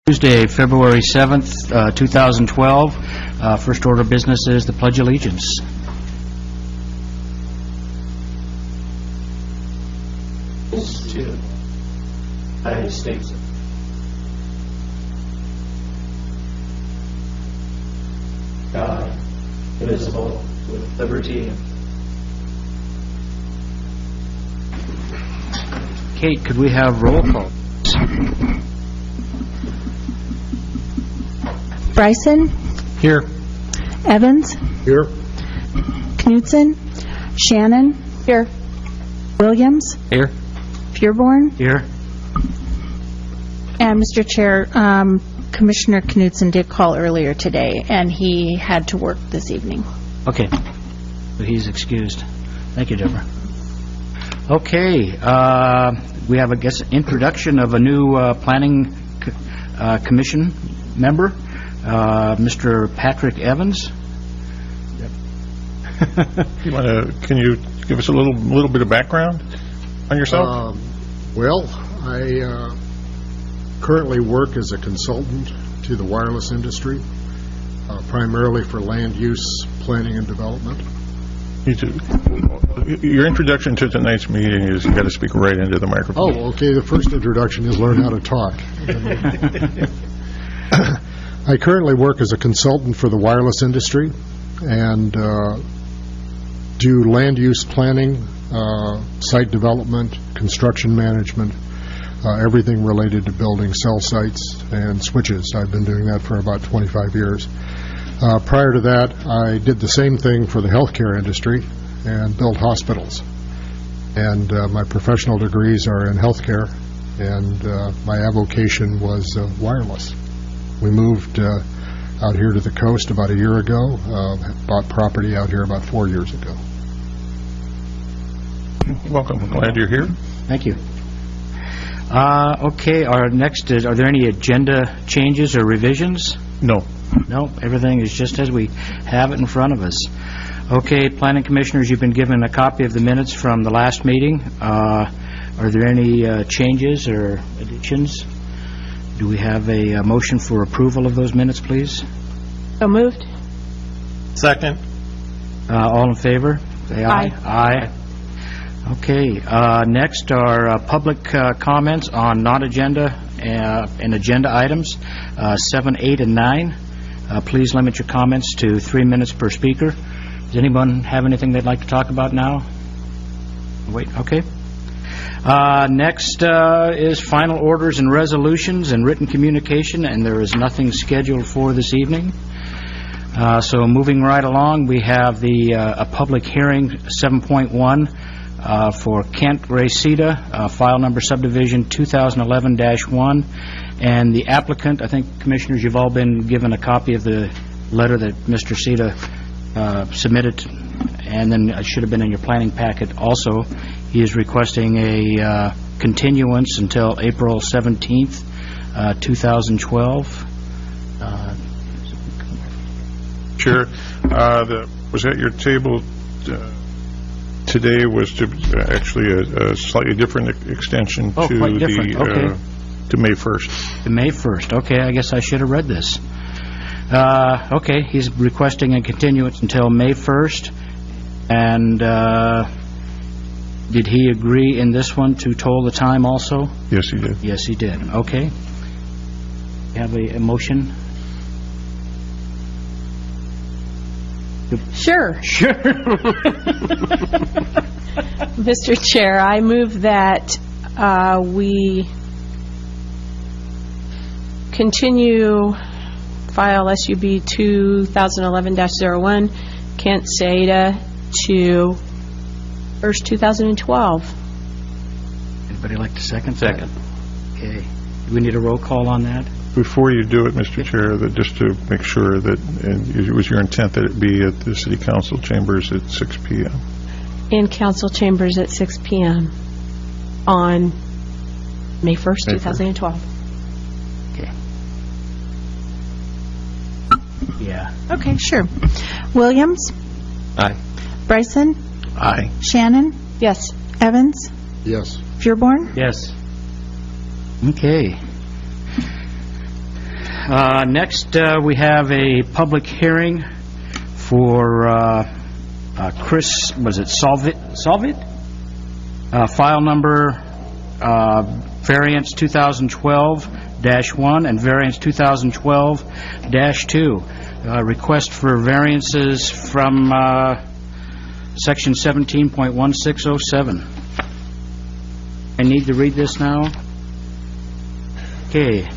Tuesday, February 7th, 2012. First order of business is the Pledge of Allegiance. To the United States. God, indivisible, with liberty. Kate, could we have roll call? Bryson? Here. Evans? Here. Knutson? Shannon? Here. Williams? Here. Pureborn? Here. And Mr. Chair, Commissioner Knutson did call earlier today, and he had to work this evening. Okay. But he's excused. Thank you, Deborah. Okay. We have, I guess, introduction of a new Planning Commission member, Mr. Patrick Evans. You want to? Can you give us a little bit of background on yourself? Well, I currently work as a consultant to the wireless industry, primarily for land use planning and development. Your introduction to tonight's meeting is you got to speak right into the microphone. Oh, okay. The first introduction is learn how to talk. I currently work as a consultant for the wireless industry and do land use planning, site development, construction management, everything related to building cell sites and switches. I've been doing that for about 25 years. Prior to that, I did the same thing for the healthcare industry and built hospitals. And my professional degrees are in healthcare, and my avocation was wireless. We moved out here to the coast about a year ago, bought property out here about 4 years ago. Welcome. Glad you're here. Thank you. Okay, our next is, are there any agenda changes or revisions? No. No, everything is just as we have it in front of us. Okay, Planning Commissioners, you've been given a copy of the minutes from the last meeting. Are there any changes or additions? Do we have a motion for approval of those minutes, please? So moved. Second. All in favor? Say aye. Aye. Aye. Okay, next are public comments on non-agenda and agenda items, 7, 8, and 9. Please limit your comments to 3 minutes per speaker. Does anyone have anything they'd like to talk about now? Wait, okay. Next is final orders and resolutions and written communication, and there is nothing scheduled for this evening. So moving right along, we have the a public hearing, 7.1, for Kent Reseda, file number subdivision 2011-1, and the applicant, I think, Commissioners, you've all been given a copy of the letter that Mr. Seta submitted, and then it should have been in your planning packet also. He is requesting a continuance until April 17th, 2012. Sure. Was at your table today was to actually a slightly different extension to quite different. Okay. To May 1st. To May 1st. Okay, I guess I should have read this. Okay, he's requesting a continuance until May 1st. And did he agree in this one to toll the time also? Yes, he did. Yes, he did. Okay. Have a motion? Sure. Sure. Mr. Chair, I move that we continue file SUB 2011-01 Kent Seda to 1st 2012. Anybody like to second? Second. Okay. Do we need a roll call on that? Before you do it, Mr. Chair, that just to make sure that it was your intent that it be at the City Council chambers at 6 p.m. In council chambers at 6 p.m. on May 1st, 2012. Okay. Yeah. Okay, sure. Williams? Aye. Bryson? Aye. Shannon? Yes. Evans? Yes. Pureborn? Yes. Okay. Next, we have a public hearing for Chris, was it Solvit? File number variance 2012-1 and variance 2012-2. Request for variances from section 17.1607. I need to read this now? Okay.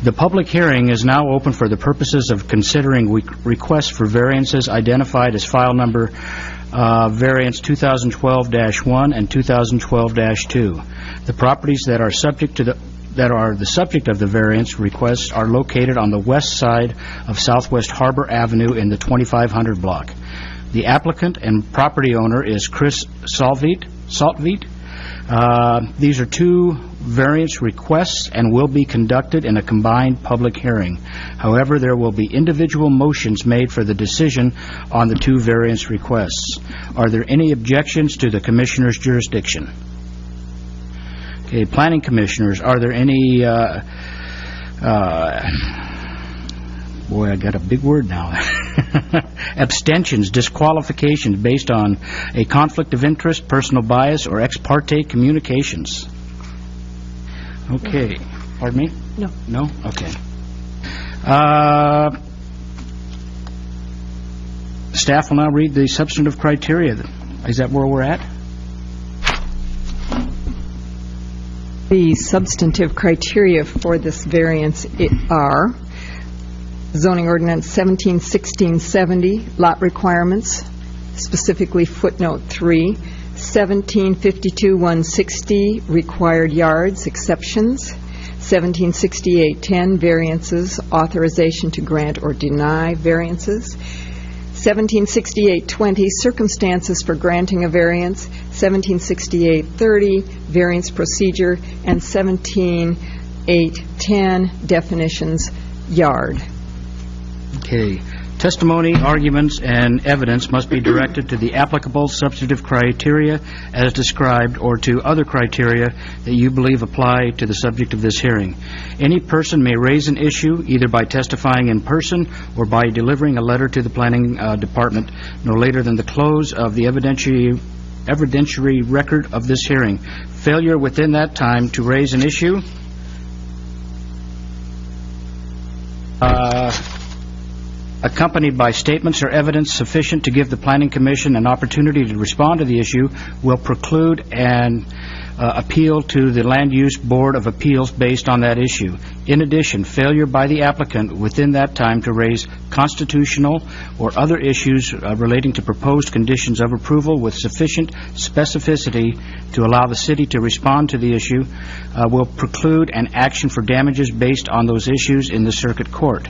The public hearing is now open for the purposes of considering requests for variances identified as file number variance 2012-1 and 2012-2. The properties that are the subject of the variance requests are located on the west side of Southwest Harbor Avenue in the 2500 block. The applicant and property owner is Chris Saltveit. These are two variance requests and will be conducted in a combined public hearing. However, there will be individual motions made for the decision on the two variance requests. Are there any objections to the Commissioner's jurisdiction? Okay, Planning Commissioners, are there any boy, I got a big word now. Abstentions, disqualifications based on a conflict of interest, personal bias, or ex parte communications. Okay. Pardon me? No. No? Okay. Staff will now read the substantive criteria. Is that where we're at? The substantive criteria for this variance are zoning ordinance 171670, lot requirements, specifically footnote 3, 1752-160, required yards, exceptions, 1768-10, variances, authorization to grant or deny variances, 1768-20, circumstances for granting a variance, 1768-30, variance procedure, and 1708-10, definitions, yard. Okay. Testimony, arguments, and evidence must be directed to the applicable substantive criteria as described or to other criteria that you believe apply to the subject of this hearing. Any person may raise an issue either by testifying in person or by delivering a letter to the Planning Department no later than the close of the evidentiary record of this hearing. Failure within that time to raise an issue accompanied by statements or evidence sufficient to give the Planning Commission an opportunity to respond to the issue will preclude an appeal to the Land Use Board of Appeals based on that issue. In addition, failure by the applicant within that time to raise constitutional or other issues relating to proposed conditions of approval with sufficient specificity to allow the city to respond to the issue will preclude an action for damages based on those issues in the circuit court.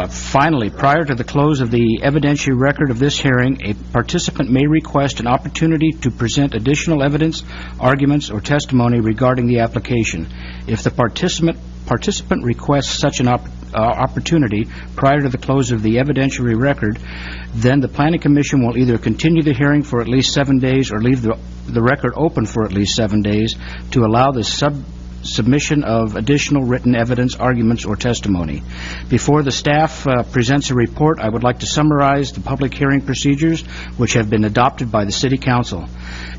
Finally, prior to the close of the evidentiary record of this hearing, a participant may request an opportunity to present additional evidence, arguments, or testimony regarding the application. If the participant requests such an opportunity prior to the close of the evidentiary record, then the Planning Commission will either continue the hearing for at least 7 days or leave the record open for at least 7 days to allow the submission of additional written evidence, arguments, or testimony. Before the staff presents a report, I would like to summarize the public hearing procedures which have been adopted by the City Council.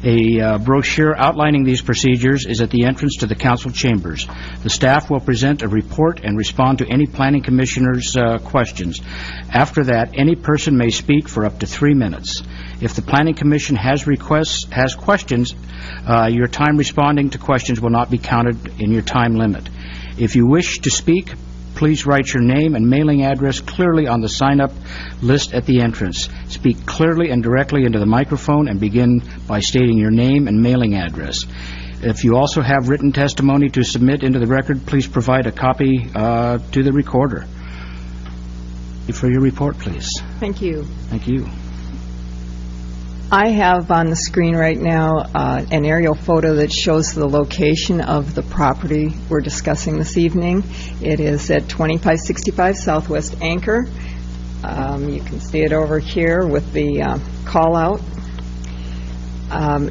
A brochure outlining these procedures is at the entrance to the Council chambers. The staff will present a report and respond to any Planning Commissioner's questions. After that, any person may speak for up to 3 minutes. If the Planning Commission has questions, your time responding to questions will not be counted in your time limit. If you wish to speak, please write your name and mailing address clearly on the sign-up list at the entrance. Speak clearly and directly into the microphone and begin by stating your name and mailing address. If you also have written testimony to submit into the record, please provide a copy to the recorder. For your report, please. Thank you. Thank you. I have on the screen right now an aerial photo that shows the location of the property we're discussing this evening. It is at 2565 Southwest Anchor. You can see it over here with the call-out.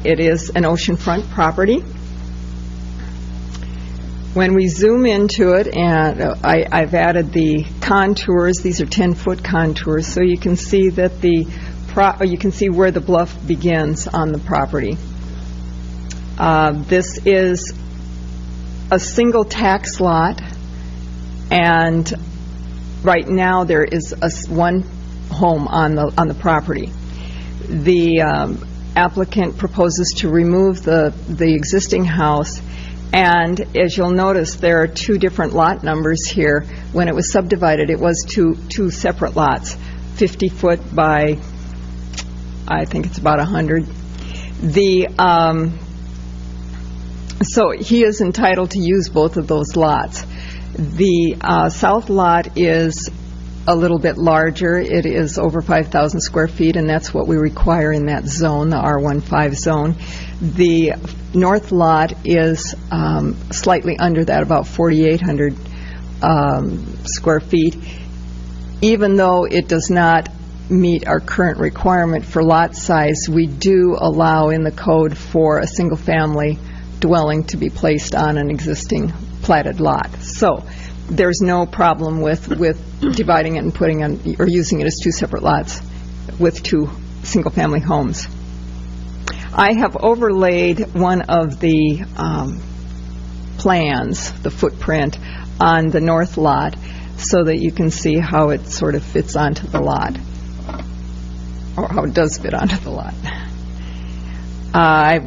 It is an oceanfront property. When we zoom into it, and I've added the contours. These are 10-foot contours, so you can see that you can see where the bluff begins on the property. This is a single tax lot, and right now there is one home on the property. The applicant proposes to remove the existing house, and as you'll notice, there are two different lot numbers here. When it was subdivided, it was two separate lots, 50 foot by, I think it's about 100. So he is entitled to use both of those lots. The south lot is a little bit larger. It is over 5,000 square feet, and that's what we require in that zone, the R15 zone. The north lot is slightly under that, about 4,800 square feet. Even though it does not meet our current requirement for lot size, we do allow in the code for a single-family dwelling to be placed on an existing platted lot. So there's no problem with dividing it and putting on or using it as two separate lots with two single-family homes. I have overlaid one of the plans, the footprint, on the north lot so that you can see how it sort of fits onto the lot, or how it does fit onto the lot. I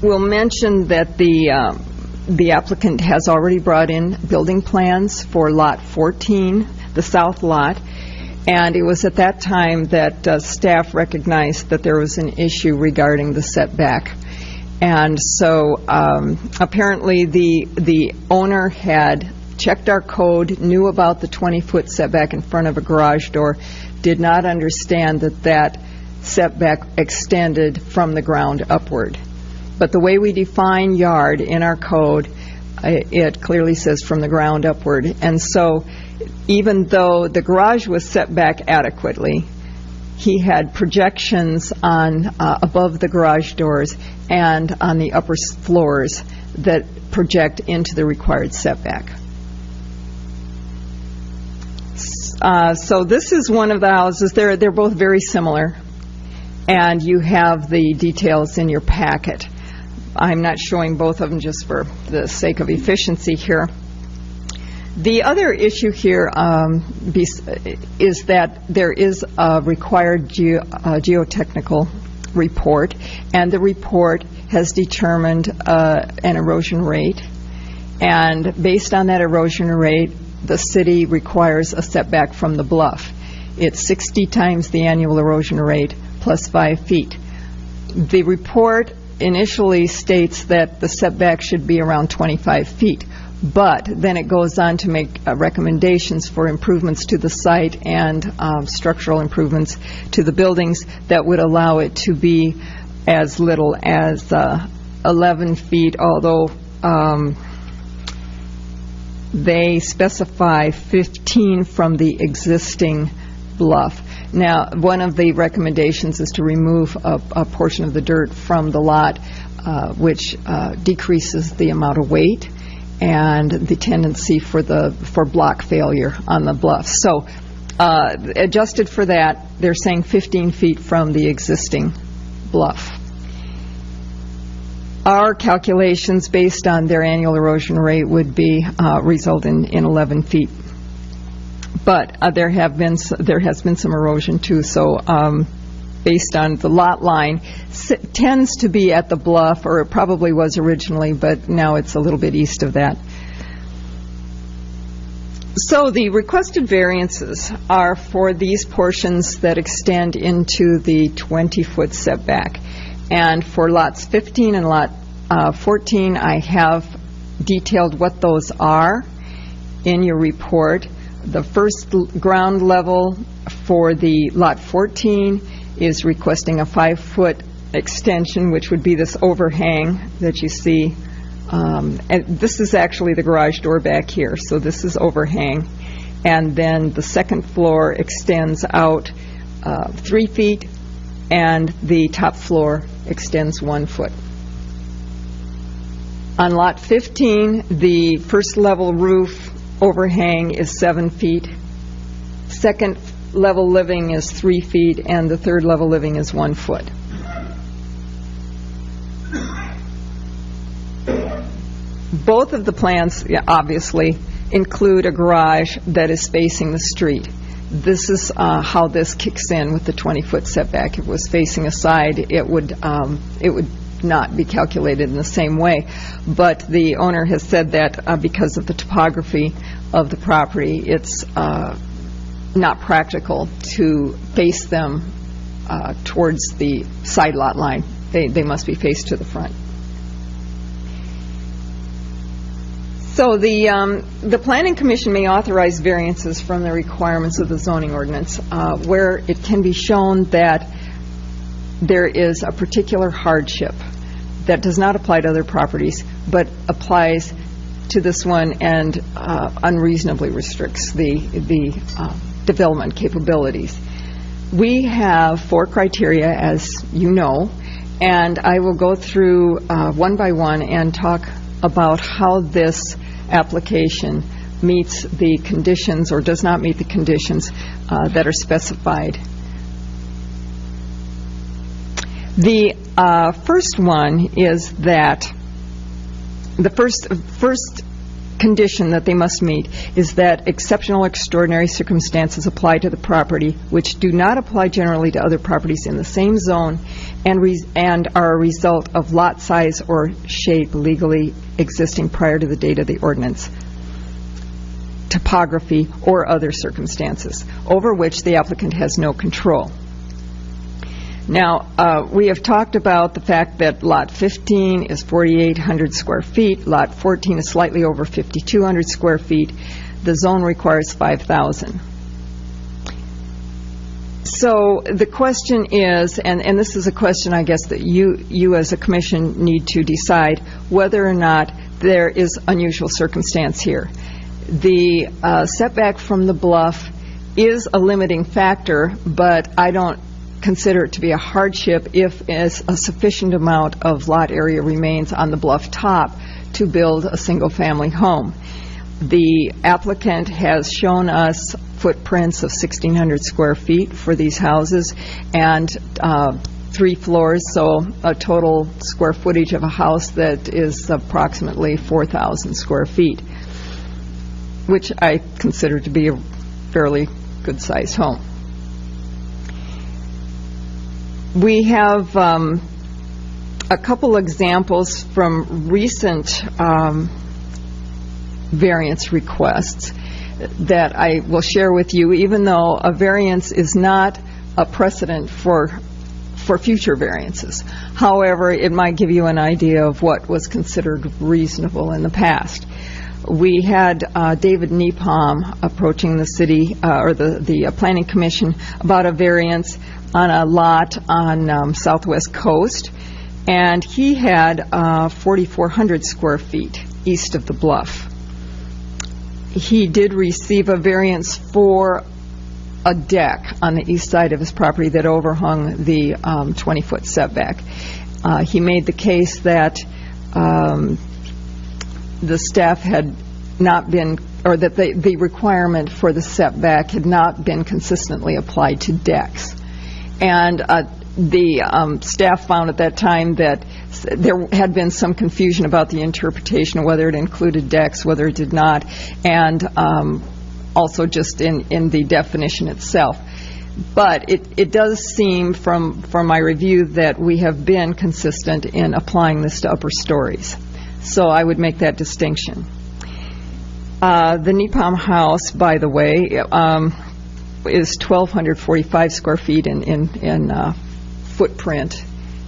will mention that the applicant has already brought in building plans for Lot 14, the south lot, and it was at that time that staff recognized that there was an issue regarding the setback. And so apparently the owner had checked our code, knew about the 20-foot setback in front of a garage door, did not understand that setback extended from the ground upward. But the way we define yard in our code, it clearly says from the ground upward. And so even though the garage was set back adequately, he had projections on above the garage doors and on the upper floors that project into the required setback. So this is one of the houses. They're both very similar, and you have the details in your packet. I'm not showing both of them just for the sake of efficiency here. The other issue here is that there is a required geotechnical report, and the report has determined an erosion rate. And based on that erosion rate, the city requires a setback from the bluff. It's 60 times the annual erosion rate plus 5 feet. The report initially states that the setback should be around 25 feet, but then it goes on to make recommendations for improvements to the site and structural improvements to the buildings that would allow it to be as little as 11 feet, although they specify 15 from the existing bluff. Now, one of the recommendations is to remove a portion of the dirt from the lot, which decreases the amount of weight and the tendency for block failure on the bluff. So adjusted for that, they're saying 15 feet from the existing bluff. Our calculations based on their annual erosion rate would be result in 11 feet. But there has been some erosion too. So based on the lot line, tends to be at the bluff, or it probably was originally, but now it's a little bit east of that. So the requested variances are for these portions that extend into the 20-foot setback. And for lots 15 and lot 14, I have detailed what those are in your report. The first ground level for the lot 14 is requesting a 5-foot extension, which would be this overhang that you see. And this is actually the garage door back here, so this is overhang. And then the second floor extends out 3 feet, and the top floor extends 1 foot. On Lot 15, the first-level roof overhang is 7 feet, second-level living is 3 feet, and the third-level living is 1 foot. Both of the plans, obviously, include a garage that is facing the street. This is how this kicks in with the 20-foot setback. If it was facing a side, it would not be calculated in the same way. But the owner has said that because of the topography of the property, it's not practical to face them towards the side lot line. They must be faced to the front. So the Planning Commission may authorize variances from the requirements of the zoning ordinance where it can be shown that there is a particular hardship that does not apply to other properties, but applies to this one and unreasonably restricts the development capabilities. We have 4 criteria, as you know, and I will go through one by one and talk about how this application meets the conditions or does not meet the conditions that are specified. The first one is that the first condition that they must meet is that exceptional extraordinary circumstances apply to the property which do not apply generally to other properties in the same zone and are a result of lot size or shape legally existing prior to the date of the ordinance, topography, or other circumstances over which the applicant has no control. Now, we have talked about the fact that Lot 15 is 4,800 square feet, Lot 14 is slightly over 5,200 square feet. The zone requires 5,000. So the question is, and this is a question I guess that you as a commission need to decide whether or not there is unusual circumstance here. The setback from the bluff is a limiting factor, but I don't consider it to be a hardship if a sufficient amount of lot area remains on the bluff top to build a single-family home. The applicant has shown us footprints of 1,600 square feet for these houses and 3 floors, so a total square footage of a house that is approximately 4,000 square feet, which I consider to be a fairly good-sized home. We have a couple examples from recent variance requests that I will share with you, even though a variance is not a precedent for future variances. However, it might give you an idea of what was considered reasonable in the past. We had David Nepom approaching the city or the Planning Commission about a variance on a lot on Southwest Coast, and he had 4,400 square feet east of the bluff. He did receive a variance for a deck on the east side of his property that overhung the 20-foot setback. He made the case that the staff had not been, or that the requirement for the setback had not been consistently applied to decks. And the staff found at that time that there had been some confusion about the interpretation, whether it included decks, whether it did not, and also just in the definition itself. But it does seem from my review that we have been consistent in applying this to upper stories. So I would make that distinction. The Nepom house, by the way, is 1,245 square feet in footprint,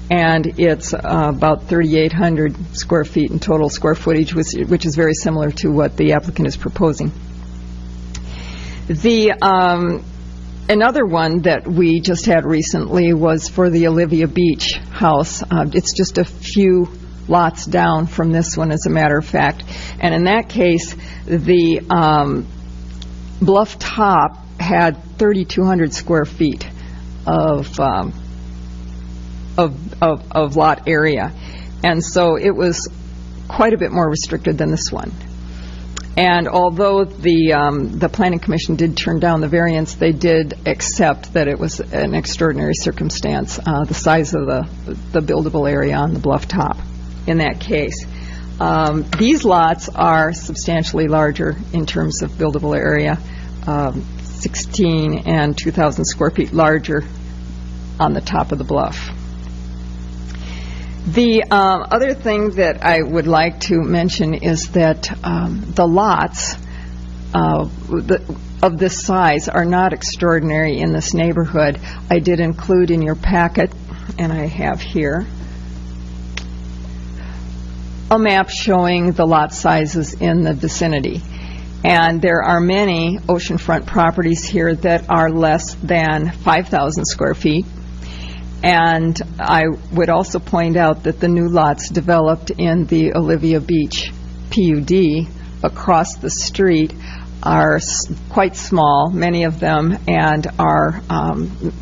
and it's about 3,800 square feet in total square footage, which is very similar to what the applicant is proposing. Another one that we just had recently was for the Olivia Beach house. It's just a few lots down from this one, as a matter of fact. And in that case, the bluff top had 3,200 square feet of lot area. And so it was quite a bit more restricted than this one. And although the Planning Commission did turn down the variance, they did accept that it was an extraordinary circumstance, the size of the buildable area on the bluff top in that case. These lots are substantially larger in terms of buildable area, 16 and 2,000 square feet larger on the top of the bluff. The other thing that I would like to mention is that the lots of this size are not extraordinary in this neighborhood. I did include in your packet, and I have here, a map showing the lot sizes in the vicinity. And there are many oceanfront properties here that are less than 5,000 square feet. And I would also point out that the new lots developed in the Olivia Beach PUD across the street are quite small, many of them, and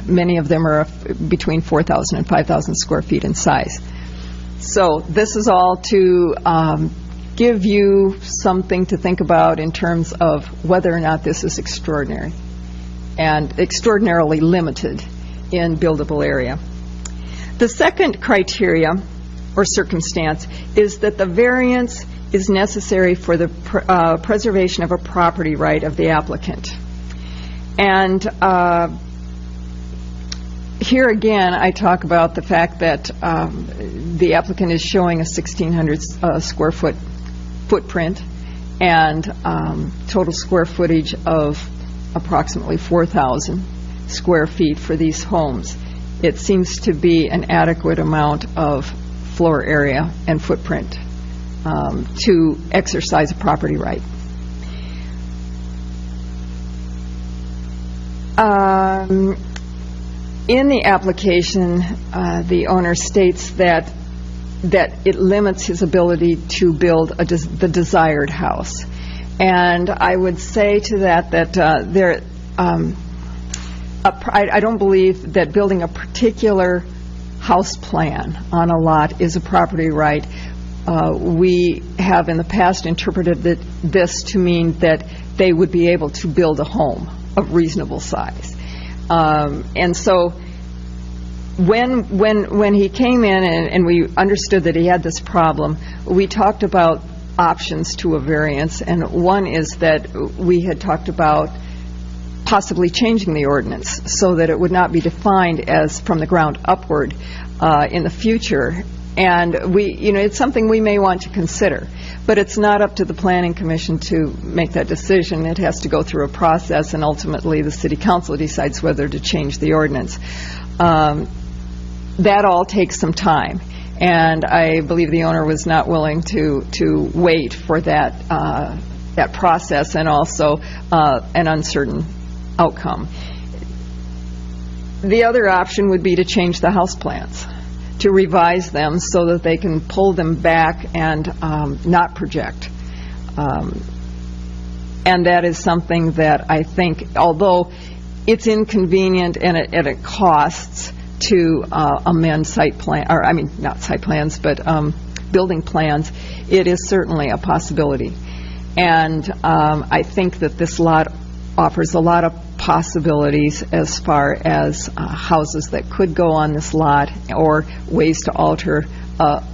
many of them are between 4,000 and 5,000 square feet in size. So this is all to give you something to think about in terms of whether or not this is extraordinary and extraordinarily limited in buildable area. The second criteria or circumstance is that the variance is necessary for the preservation of a property right of the applicant. And here again, I talk about the fact that the applicant is showing a 1,600 square foot footprint and total square footage of approximately 4,000 square feet for these homes. It seems to be an adequate amount of floor area and footprint to exercise a property right. In the application, the owner states that it limits his ability to build the desired house. And I would say to that I don't believe that building a particular house plan on a lot is a property right. We have in the past interpreted this to mean that they would be able to build a home of reasonable size. And so when he came in and we understood that he had this problem, we talked about options to a variance, and one is that we had talked about possibly changing the ordinance so that it would not be defined as from the ground upward in the future. And it's something we may want to consider, but it's not up to the Planning Commission to make that decision. It has to go through a process, and ultimately the City Council decides whether to change the ordinance. That all takes some time, and I believe the owner was not willing to wait for that process and also an uncertain outcome. The other option would be to change the house plans, to revise them so that they can pull them back and not project. And that is something that I think, although it's inconvenient and it costs to amend site plan, or I mean not site plans, but building plans, it is certainly a possibility. And I think that this lot offers a lot of possibilities as far as houses that could go on this lot or ways to alter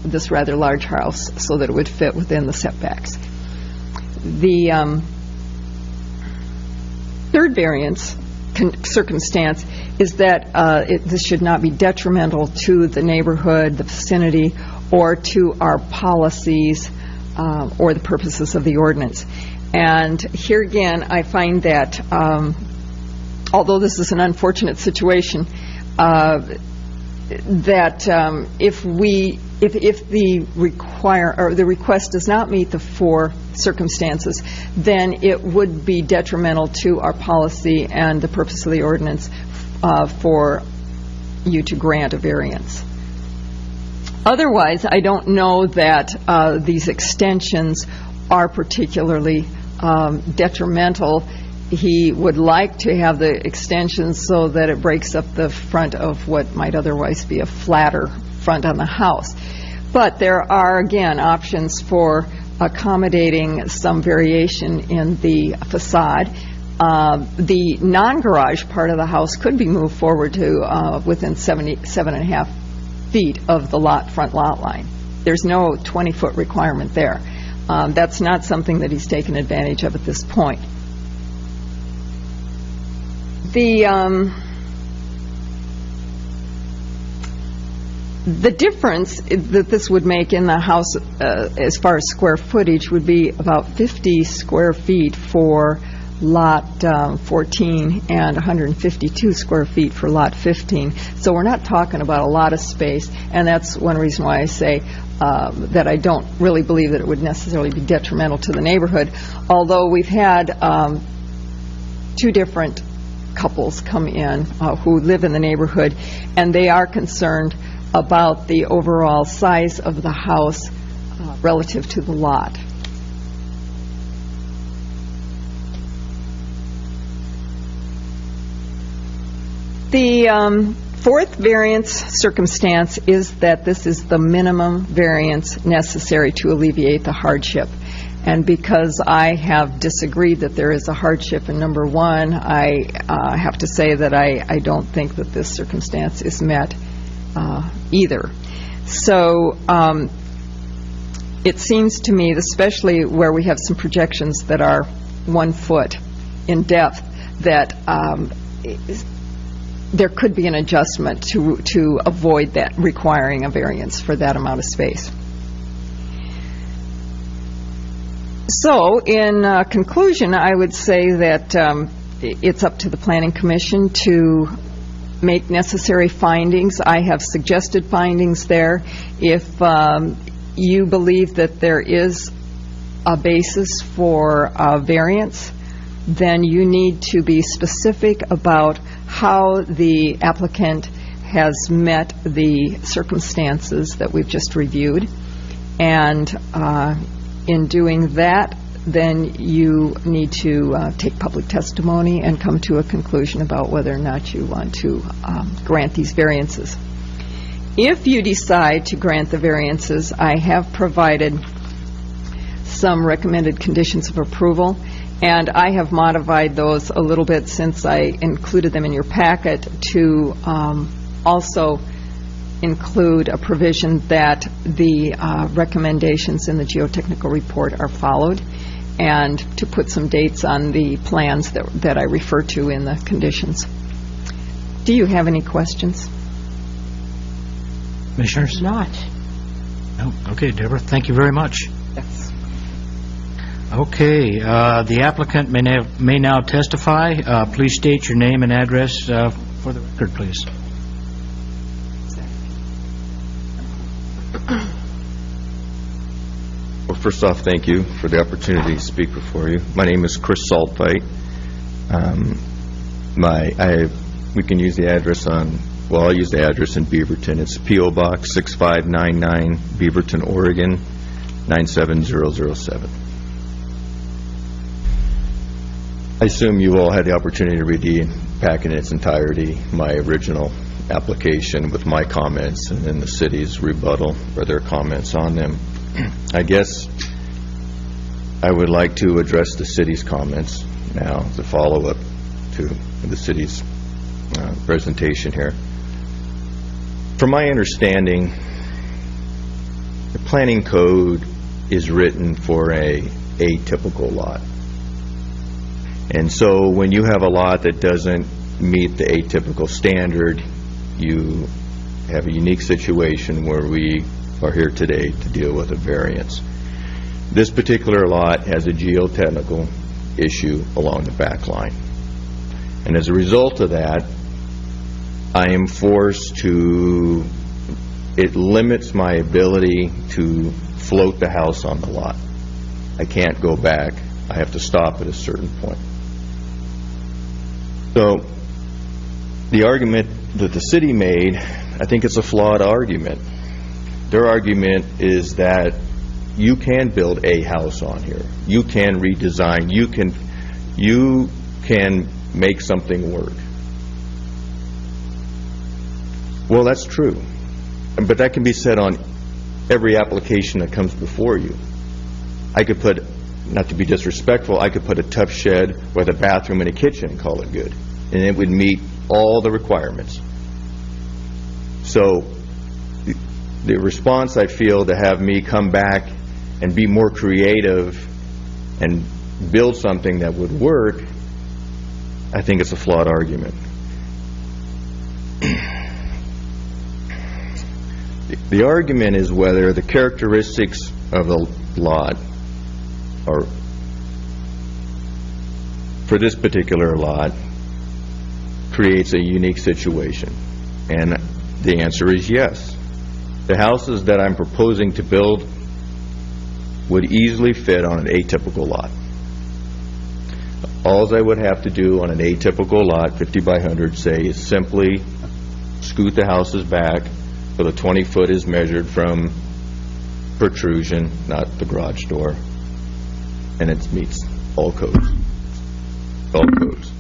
this rather large house so that it would fit within the setbacks. The third variance circumstance is that this should not be detrimental to the neighborhood, the vicinity, or to our policies or the purposes of the ordinance. And here again, I find that although this is an unfortunate situation, that if the request does not meet the four circumstances, then it would be detrimental to our policy and the purpose of the ordinance for you to grant a variance. Otherwise, I don't know that these extensions are particularly detrimental. He would like to have the extensions so that it breaks up the front of what might otherwise be a flatter front on the house. But there are, again, options for accommodating some variation in the facade. The non-garage part of the house could be moved forward to within 7.5 feet of the front lot line. There's no 20-foot requirement there. That's not something that he's taken advantage of at this point. The difference that this would make in the house as far as square footage would be about 50 square feet for lot 14 and 152 square feet for lot 15. So we're not talking about a lot of space, and that's one reason why I say that I don't really believe that it would necessarily be detrimental to the neighborhood, although we've had 2 different couples come in who live in the neighborhood, and they are concerned about the overall size of the house relative to the lot. The fourth variance circumstance is that this is the minimum variance necessary to alleviate the hardship. And because I have disagreed that there is a hardship in number 1, I have to say that I don't think that this circumstance is met either. So it seems to me, especially where we have some projections that are 1 foot in depth, that there could be an adjustment to avoid that requiring a variance for that amount of space. So, in conclusion, I would say that it's up to the Planning Commission to make necessary findings. I have suggested findings there. If you believe that there is a basis for a variance, then you need to be specific about how the applicant has met the circumstances that we've just reviewed. And in doing that, then you need to take public testimony and come to a conclusion about whether or not you want to grant these variances. If you decide to grant the variances, I have provided some recommended conditions of approval, and I have modified those a little bit since I included them in your packet to also include a provision that the recommendations in the geotechnical report are followed, and to put some dates on the plans that I refer to in the conditions. Do you have any questions? Commissioners? Not. No? Okay, Deborah, thank you very much. Yes. Okay, the applicant may now testify. Please state your name and address for the record, please. Well, first off, thank you for the opportunity to speak before you. My name is Chris Saltfight. We can use the address on, well, I'll use the address in Beaverton. It's P.O. Box 6599, Beaverton, Oregon, 97007. I assume you all had the opportunity to read the packet in its entirety, my original application with my comments and then the city's rebuttal or their comments on them. I guess I would like to address the city's comments now as a follow-up to the city's presentation here. From my understanding, the planning code is written for a atypical lot. And so when you have a lot that doesn't meet the atypical standard, you have a unique situation where we are here today to deal with a variance. This particular lot has a geotechnical issue along the back line. And as a result of that, I am forced to, it limits my ability to float the house on the lot. I can't go back. I have to stop at a certain point. So the argument that the city made, I think it's a flawed argument. Their argument is that you can build a house on here. You can redesign. You can make something work. Well, that's true. But that can be said on every application that comes before you. I could put, not to be disrespectful, I could put a tough shed with a bathroom and a kitchen and call it good. And it would meet all the requirements. So the response, I feel, to have me come back and be more creative and build something that would work, I think it's a flawed argument. The argument is whether the characteristics of the lot are, for this particular lot, creates a unique situation. And the answer is yes. The houses that I'm proposing to build would easily fit on an atypical lot. All I would have to do on an atypical lot, 50 by 100, say, is simply scoot the houses back so the 20-foot is measured from protrusion, not the garage door, and it meets all codes. All codes.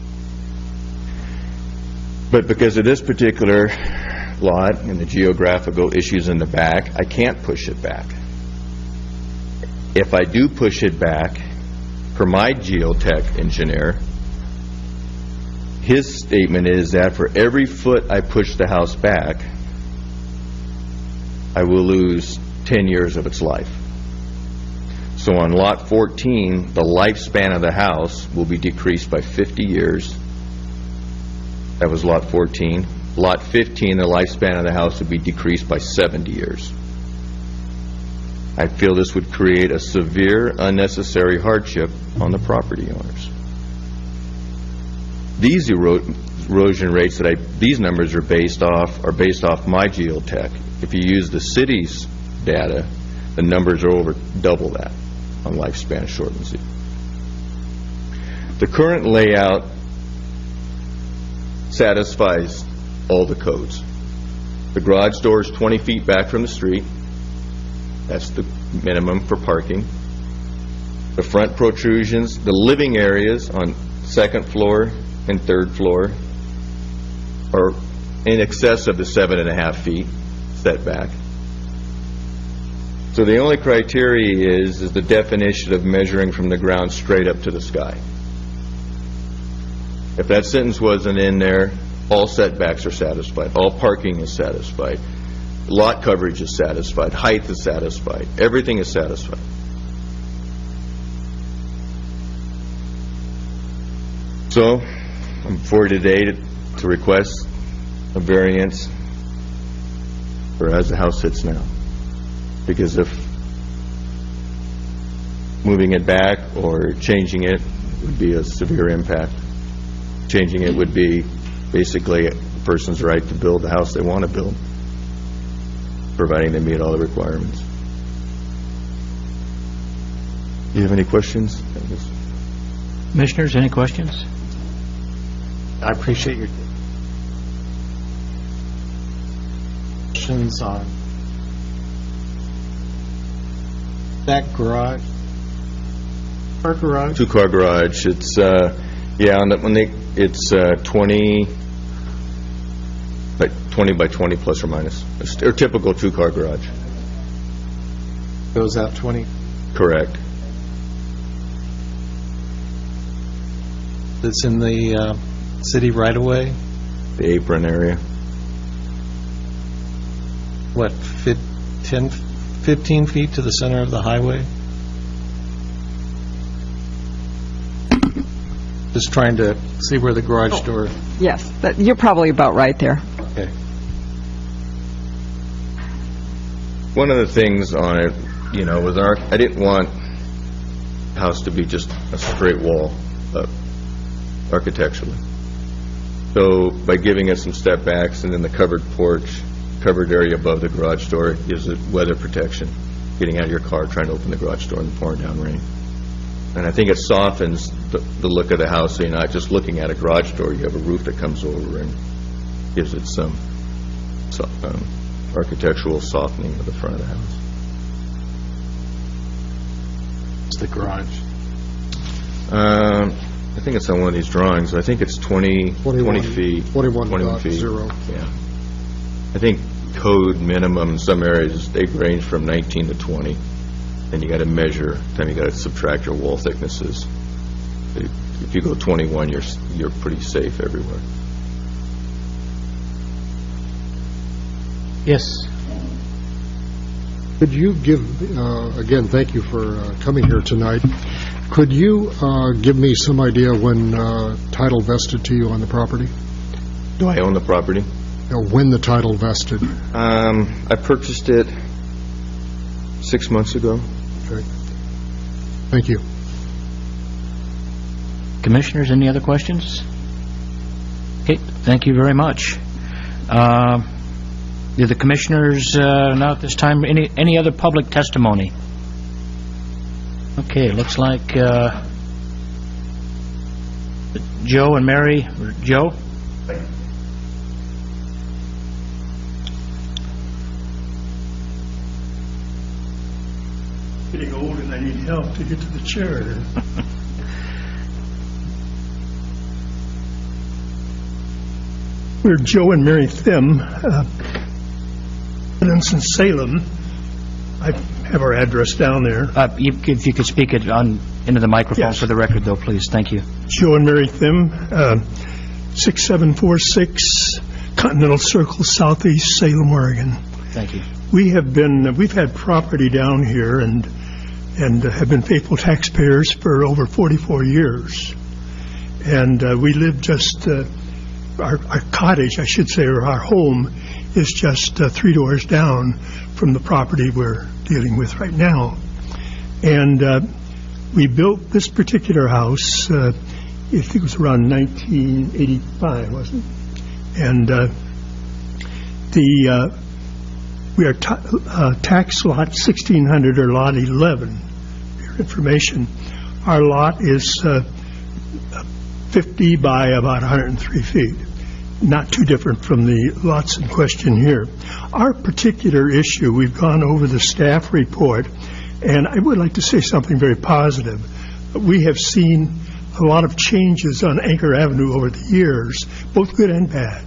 But because of this particular lot and the geographical issues in the back, I can't push it back. If I do push it back, per my geotech engineer, his statement is that for every foot I push the house back, I will lose 10 years of its life. So on lot 14, the lifespan of the house will be decreased by 50 years. That was lot 14. Lot 15, the lifespan of the house would be decreased by 70 years. I feel this would create a severe, unnecessary hardship on the property owners. These erosion rates these numbers are based off my geotech. If you use the city's data, the numbers are over double that on lifespan shortens it. The current layout satisfies all the codes. The garage door is 20 feet back from the street. That's the minimum for parking. The front protrusions, the living areas on second floor and third floor are in excess of the 7.5 feet setback. So the only criteria is the definition of measuring from the ground straight up to the sky. If that sentence wasn't in there, all setbacks are satisfied, all parking is satisfied, lot coverage is satisfied, height is satisfied, everything is satisfied. So I'm before you today to request a variance for as the house sits now, because if moving it back or changing it would be a severe impact. Changing it would be basically a person's right to build the house they want to build, providing they meet all the requirements. Do you have any questions? Commissioners, any questions? I appreciate your questions on that garage. Our garage? Two-car garage. It's it's 20 by 20 plus or minus. It's a typical two-car garage. Goes out 20. Correct. It's in the city right away. The apron area. What, 15 feet to the center of the highway? Just trying to see where the garage door... Yes, you're probably about right there. Okay. One of the things on it, was I didn't want the house to be just a straight wall architecturally. So by giving it some step backs and then the covered porch, covered area above the garage door, it gives it weather protection, getting out of your car, trying to open the garage door in the pouring down rain. And I think it softens the look of the house, so you're not just looking at a garage door. You have a roof that comes over and gives it some architectural softening of the front of the house. It's the garage. I think it's on one of these drawings. I think it's 20 feet. 21 feet. .0. Yeah. I think code minimum in some areas, they range from 19 to 20. And you got to measure, then you got to subtract your wall thicknesses. If you go 21, you're pretty safe everywhere. Yes. Could you give, again, thank you for coming here tonight. Could you give me some idea when title vested to you on the property? Do I own the property? When the title vested? I purchased it 6 months ago. Okay. Thank you. Commissioners, any other questions? Okay, thank you very much. Do the commissioners, now at this time, any other public testimony? Okay, looks like Joe and Mary. Joe? Getting old and I need help to get to the chair. We're Joe and Mary Thim, residents in Salem. I have our address down there. If you could speak it into the microphone Yes. for the record, though, please. Thank you. Joe and Mary Thim, 6746 Continental Circle, Southeast Salem, Oregon. Thank you. We've had property down here and have been faithful taxpayers for over 44 years. And we live just, our cottage, I should say, or our home is just 3 doors down from the property we're dealing with right now. And we built this particular house, I think it was around 1985, wasn't it? And we are tax lot 1600 or lot 11. For your information, our lot is 50 by about 103 feet. Not too different from the lots in question here. Our particular issue, we've gone over the staff report, and I would like to say something very positive. We have seen a lot of changes on Anchor Avenue over the years, both good and bad.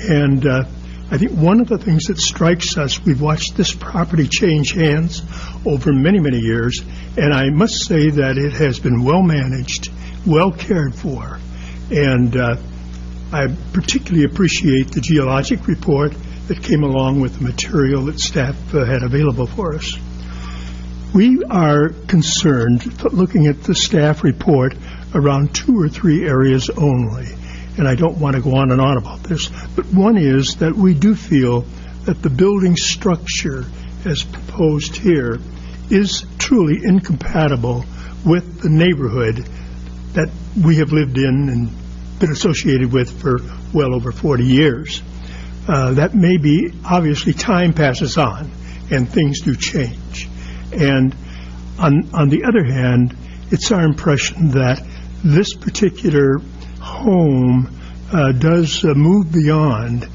And I think one of the things that strikes us, we've watched this property change hands over many, many years, and I must say that it has been well managed, well cared for, and I particularly appreciate the geologic report that came along with the material that staff had available for us. We are concerned, looking at the staff report, around 2 or 3 areas only. And I don't want to go on and on about this, but one is that we do feel that the building structure as proposed here is truly incompatible with the neighborhood that we have lived in and been associated with for well over 40 years. That may be, obviously, time passes on and things do change. And on the other hand, it's our impression that this particular home does move beyond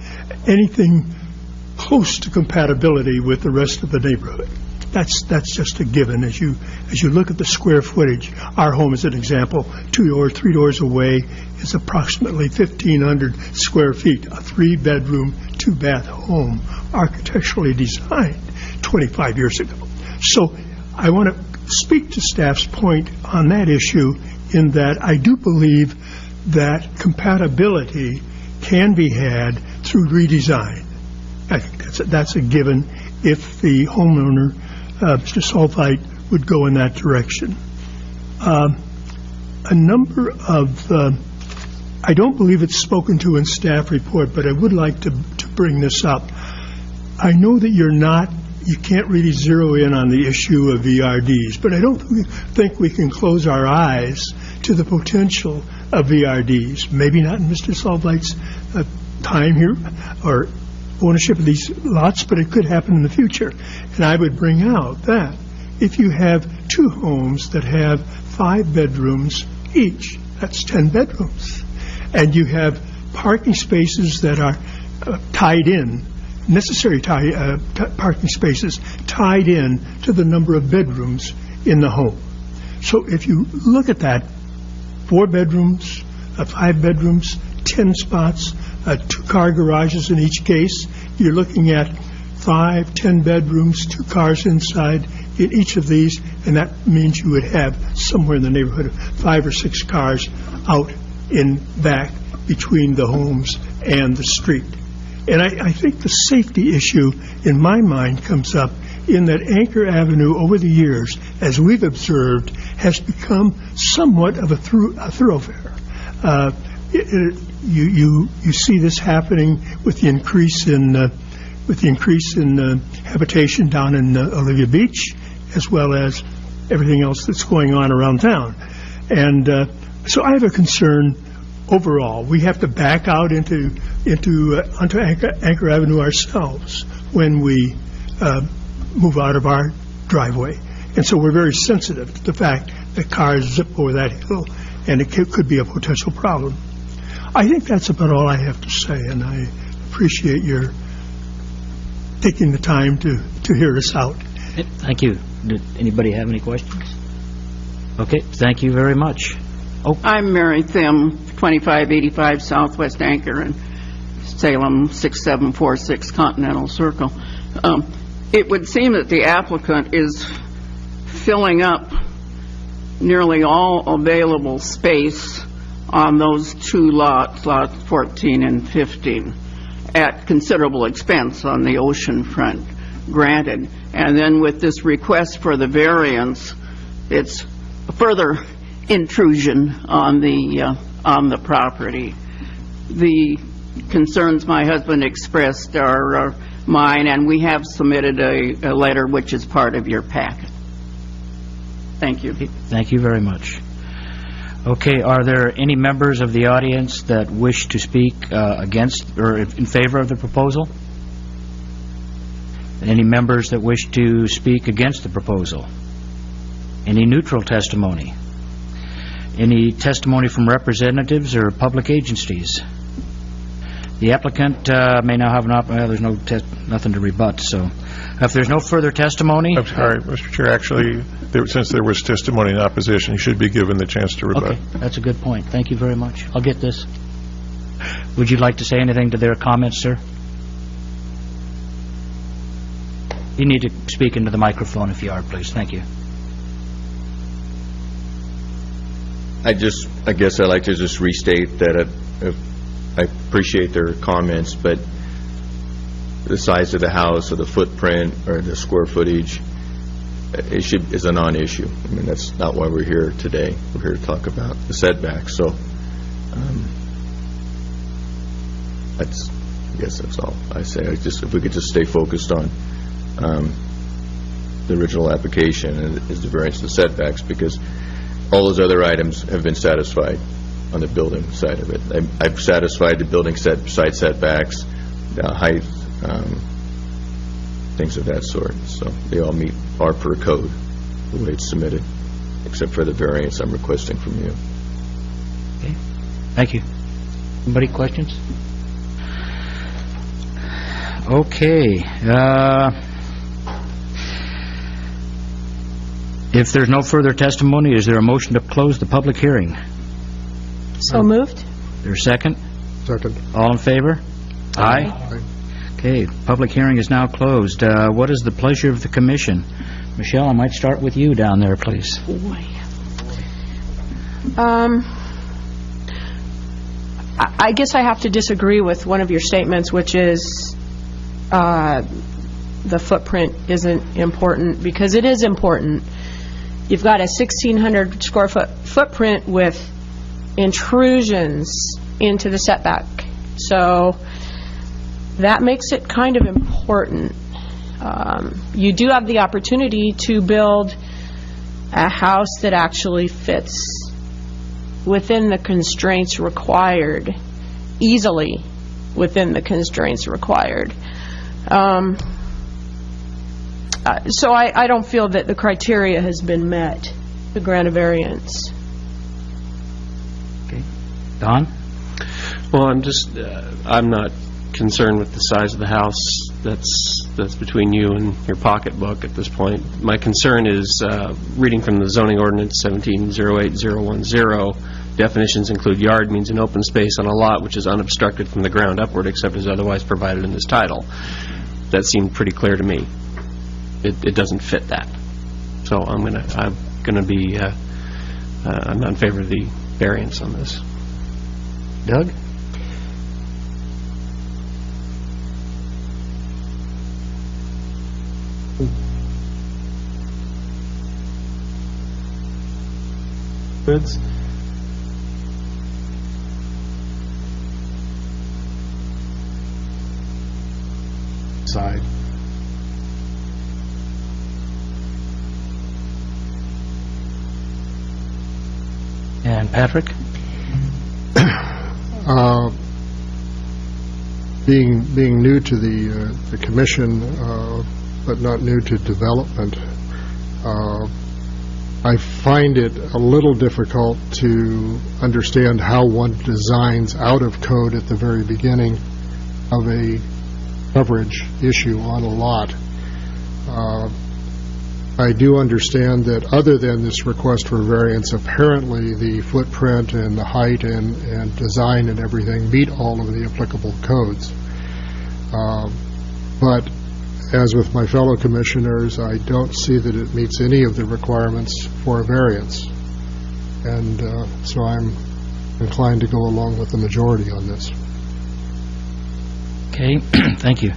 anything close to compatibility with the rest of the neighborhood. That's just a given. As you look at the square footage, our home is an example. 2 or 3 doors away is approximately 1,500 square feet, a 3-bedroom, 2-bath home, architecturally designed 25 years ago. So I want to speak to staff's point on that issue in that I do believe that compatibility can be had through redesign. I think that's a given if the homeowner, Mr. Solvite, would go in that direction. A number of, I don't believe it's spoken to in staff report, but I would like to bring this up. I know that you can't really zero in on the issue of VRDs, but I don't think we can close our eyes to the potential of VRDs. Maybe not in Mr. Solvite's time here or ownership of these lots, but it could happen in the future. And I would bring out that if you have 2 homes that have 5 bedrooms each, that's 10 bedrooms. And you have parking spaces that are tied in, necessary parking spaces tied in to the number of bedrooms in the home. So if you look at that, 4 bedrooms, 5 bedrooms, 10 spots, 2-car garages in each case, you're looking at 5, 10 bedrooms, 2 cars inside in each of these, and that means you would have somewhere in the neighborhood of 5 or 6 cars out in back between the homes and the street. And I think the safety issue, in my mind, comes up in that Anchor Avenue over the years, as we've observed, has become somewhat of a thoroughfare. You see this happening with the increase in habitation down in Olivia Beach, as well as everything else that's going on around town. And so I have a concern overall. We have to back out onto Anchor Avenue ourselves when we move out of our driveway. And so we're very sensitive to the fact that cars zip over that hill, and it could be a potential problem. I think that's about all I have to say, and I appreciate your taking the time to hear us out. Thank you. Did anybody have any questions? Okay, thank you very much. I'm Mary Thim, 2585 Southwest Anchor in Salem, 6746 Continental Circle. It would seem that the applicant is filling up nearly all available space on those 2 lots, lots 14 and 15, at considerable expense on the ocean front, granted. And then with this request for the variance, it's a further intrusion on the property. The concerns my husband expressed are mine, and we have submitted a letter which is part of your packet. Thank you. Thank you very much. Okay, are there any members of the audience that wish to speak against or in favor of the proposal? Any members that wish to speak against the proposal? Any neutral testimony? Any testimony from representatives or public agencies? The applicant may now have an there's nothing to rebut, so if there's no further testimony... I'm sorry, Mr. Chair, actually, since there was testimony in opposition, you should be given the chance to rebut. Okay, that's a good point. Thank you very much. I'll get this. Would you like to say anything to their comments, sir? You need to speak into the microphone if you are, please. Thank you. I guess I'd like to just restate that I appreciate their comments, but the size of the house or the footprint or the square footage is a non-issue. I mean, that's not why we're here today. We're here to talk about the setbacks. So I guess that's all I say. If we could just stay focused on the original application and is the variance and setbacks, because all those other items have been satisfied on the building side of it. I've satisfied the building side setbacks, height, things of that sort. So they all meet our per code the way it's submitted, except for the variance I'm requesting from you. Okay. Thank you. Anybody questions? Okay. If there's no further testimony, is there a motion to close the public hearing? So moved. Is there a second? Second. All in favor? Aye. Okay, public hearing is now closed. What is the pleasure of the commission? Michelle, I might start with you down there, please. I guess I have to disagree with one of your statements, which is the footprint isn't important, because it is important. You've got a 1,600 square foot footprint with intrusions into the setback, so that makes it kind of important. You do have the opportunity to build a house that actually fits within the constraints required, easily within the constraints required. So I don't feel that the criteria has been met to grant a variance. Okay. Don? Well, I'm not concerned with the size of the house. That's between you and your pocketbook at this point. My concern is, reading from the zoning ordinance 1708-010, definitions include yard means an open space on a lot which is unobstructed from the ground upward except as otherwise provided in this title. That seemed pretty clear to me. It doesn't fit that. So I'm gonna be I'm not in favor of the variance on this. Doug? Goods? Side. And Patrick? Being new to the commission, but not new to development, I find it a little difficult to understand how one designs out of code at the very beginning of a coverage issue on a lot. I do understand that other than this request for variance, apparently the footprint and the height and design and everything meet all of the applicable codes. But as with my fellow commissioners, I don't see that it meets any of the requirements for a variance. And so I'm inclined to go along with the majority on this. Okay, thank you.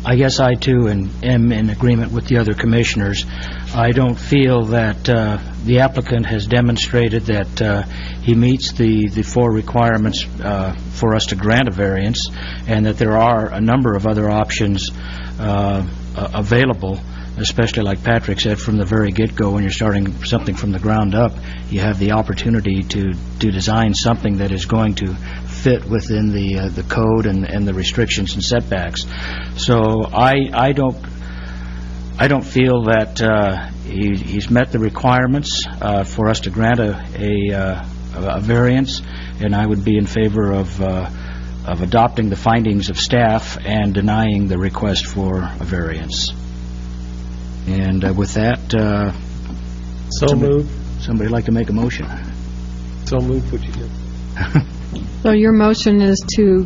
I guess I, too, am in agreement with the other commissioners. I don't feel that the applicant has demonstrated that he meets the four requirements for us to grant a variance, and that there are a number of other options available, especially like Patrick said, from the very get-go. When you're starting something from the ground up, you have the opportunity to design something that is going to fit within the code and the restrictions and setbacks. So I don't feel that he's met the requirements for us to grant a variance, and I would be in favor of adopting the findings of staff and denying the request for a variance. And with that, So moved. somebody like to make a motion? So moved, what you did. So your motion is to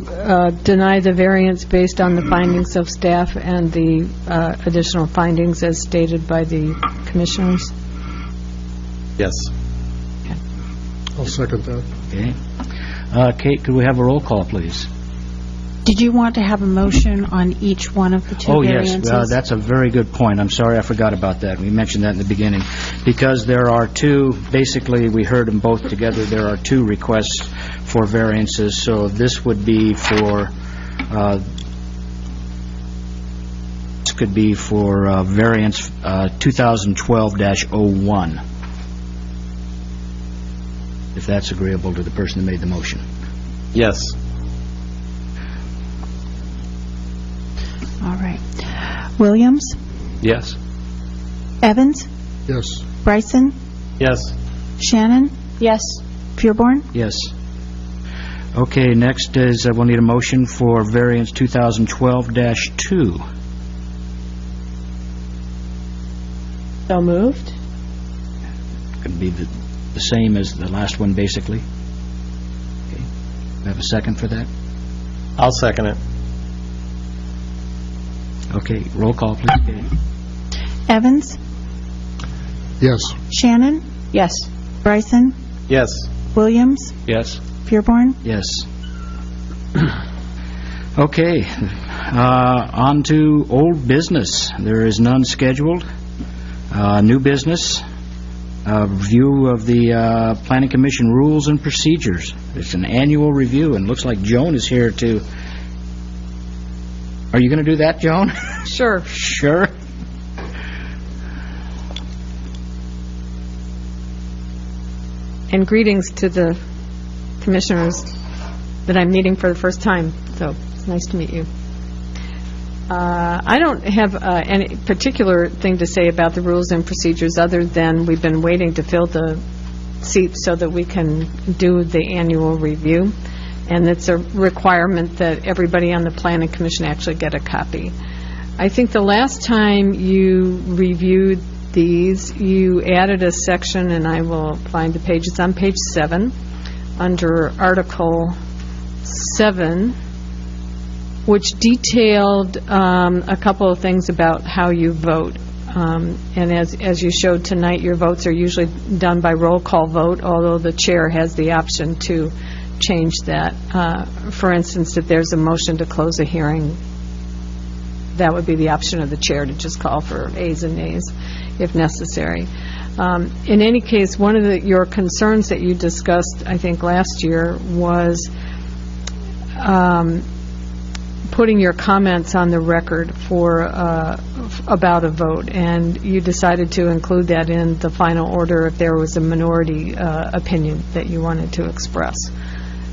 deny the variance based on the findings of staff and the additional findings as stated by the commissioners? Yes. I'll second that. Okay. Kate, could we have a roll call, please? Did you want to have a motion on each one of the two variances? Yes, that's a very good point. I'm sorry I forgot about that. We mentioned that in the beginning. Because there are two, basically we heard them both together, there are two requests for variances. So this would be for, this could be for variance 2012-01. If that's agreeable to the person who made the motion. Yes. All right. Williams? Yes. Evans? Yes. Bryson? Yes. Shannon? Yes. Pureborn? Yes. Okay, next is we'll need a motion for variance 2012-2. So moved. Could be the same as the last one, basically. Okay. We have a second for that? I'll second it. Okay, roll call, please, Katie. Evans? Yes. Shannon? Yes. Bryson? Yes. Williams? Yes. Pureborn? Yes. Okay, on to old business. There is none scheduled. New business, review of the Planning Commission rules and procedures. It's an annual review, and looks like Joan is here to... Are you going to do that, Joan? Sure. Sure. And greetings to the commissioners that I'm meeting for the first time. So it's nice to meet you. I don't have any particular thing to say about the rules and procedures other than we've been waiting to fill the seats so that we can do the annual review. And it's a requirement that everybody on the Planning Commission actually get a copy. I think the last time you reviewed these, you added a section, and I will find the page. It's on page 7, under Article 7, which detailed a couple of things about how you vote. And as you showed tonight, your votes are usually done by roll call vote, although the chair has the option to change that. For instance, if there's a motion to close a hearing, that would be the option of the chair to just call for ayes and nays if necessary. In any case, one of your concerns that you discussed, I think, last year was putting your comments on the record for about a vote, and you decided to include that in the final order if there was a minority opinion that you wanted to express.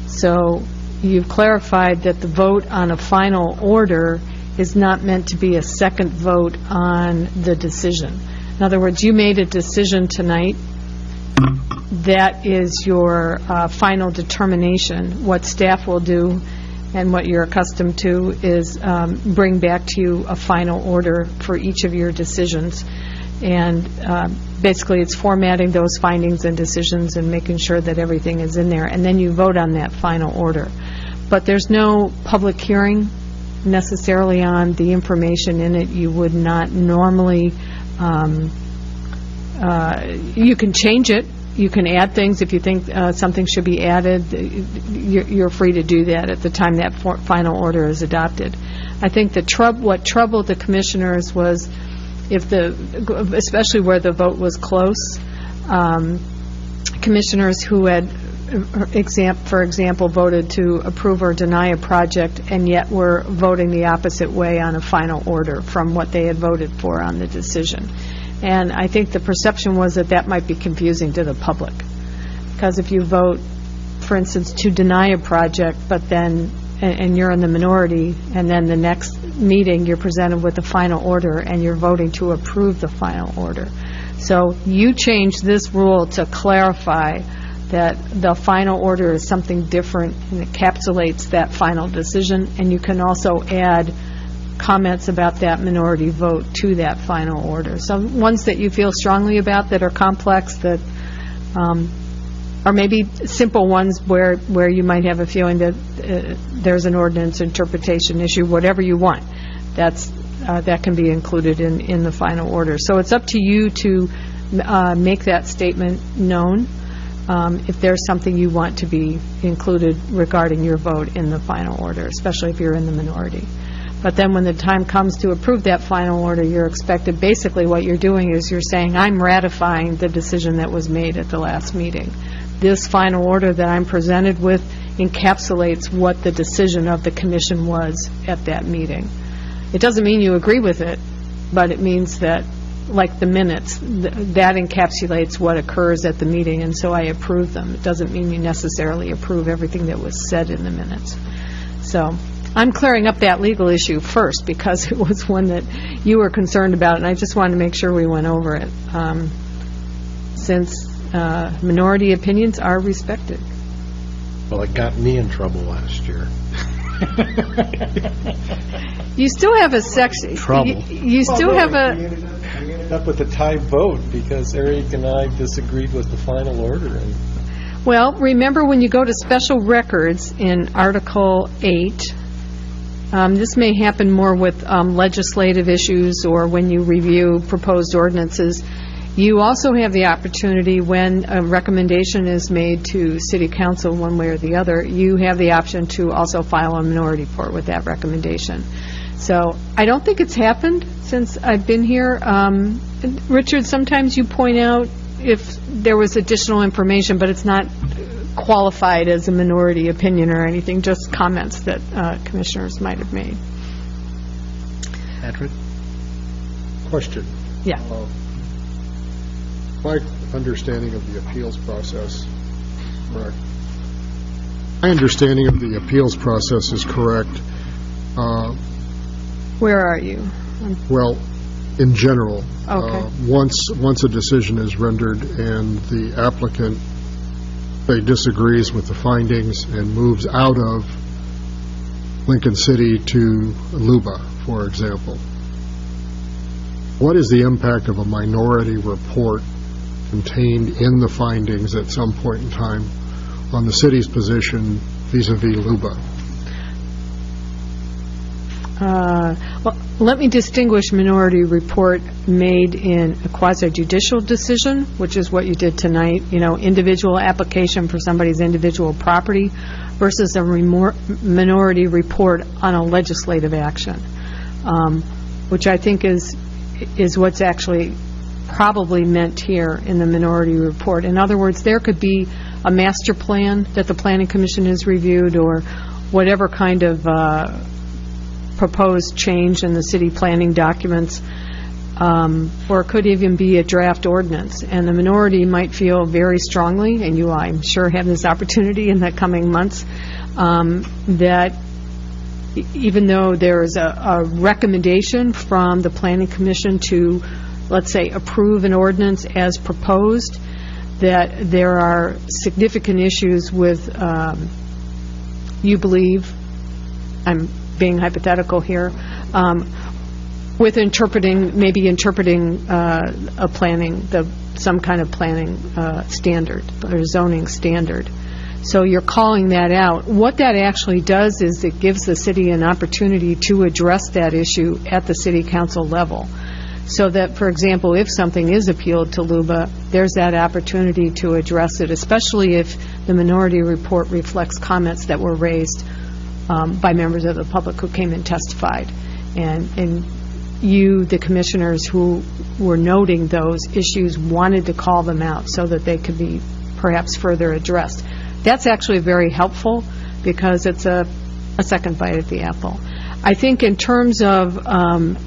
So you've clarified that the vote on a final order is not meant to be a second vote on the decision. In other words, you made a decision tonight. That is your final determination. What staff will do and what you're accustomed to is bring back to you a final order for each of your decisions. And basically it's formatting those findings and decisions and making sure that everything is in there. And then you vote on that final order. But there's no public hearing necessarily on the information in it. You would not normally, you can change it. You can add things if you think something should be added. You're free to do that at the time that final order is adopted. I think what troubled the commissioners was especially where the vote was close, commissioners who had, for example, voted to approve or deny a project and yet were voting the opposite way on a final order from what they had voted for on the decision. And I think the perception was that might be confusing to the public. Because if you vote, for instance, to deny a project, but then, and you're in the minority, and then the next meeting you're presented with the final order and you're voting to approve the final order. So you changed this rule to clarify that the final order is something different and encapsulates that final decision, and you can also add comments about that minority vote to that final order. So ones that you feel strongly about that are complex, that or maybe simple ones where you might have a feeling that there's an ordinance interpretation issue, whatever you want, that can be included in the final order. So it's up to you to make that statement known if there's something you want to be included regarding your vote in the final order, especially if you're in the minority. But then when the time comes to approve that final order, you're expected, basically what you're doing is you're saying, I'm ratifying the decision that was made at the last meeting. This final order that I'm presented with encapsulates what the decision of the commission was at that meeting. It doesn't mean you agree with it, but it means that, like the minutes, that encapsulates what occurs at the meeting, and so I approve them. It doesn't mean you necessarily approve everything that was said in the minutes. So I'm clearing up that legal issue first because it was one that you were concerned about, and I just wanted to make sure we went over it, since minority opinions are respected. Well, it got me in trouble last year. You still have a section. Trouble. You still have a. We ended up with a tie vote because Eric and I disagreed with the final order. Well, remember when you go to special records in Article 8, this may happen more with legislative issues or when you review proposed ordinances. You also have the opportunity when a recommendation is made to City Council one way or the other, you have the option to also file a minority report with that recommendation. So I don't think it's happened since I've been here. Richard, sometimes you point out if there was additional information, but it's not qualified as a minority opinion or anything, just comments that commissioners might have made. Patrick? Question. Yeah. My understanding of the appeals process, correct? My understanding of the appeals process is correct. Where are you? Well, in general, Okay. once a decision is rendered and the applicant disagrees with the findings and moves out of Lincoln City to Luba, for example, what is the impact of a minority report contained in the findings at some point in time on the city's position vis-a-vis LUBA? Well, let me distinguish minority report made in a quasi-judicial decision, which is what you did tonight, individual application for somebody's individual property, versus a minority report on a legislative action, which I think is what's actually probably meant here in the minority report. In other words, there could be a master plan that the Planning Commission has reviewed, or whatever kind of proposed change in the city planning documents, or it could even be a draft ordinance. And the minority might feel very strongly, and you, I'm sure, have this opportunity in the coming months, that even though there is a recommendation from the Planning Commission to, let's say, approve an ordinance as proposed, that there are significant issues with, you believe, I'm being hypothetical here, with maybe interpreting a planning, some kind of planning standard or zoning standard. So you're calling that out. What that actually does is it gives the city an opportunity to address that issue at the city council level. So that, for example, if something is appealed to LUBA, there's that opportunity to address it, especially if the minority report reflects comments that were raised by members of the public who came and testified. And you, the commissioners who were noting those issues, wanted to call them out so that they could be perhaps further addressed. That's actually very helpful because it's a second bite at the apple. I think in terms of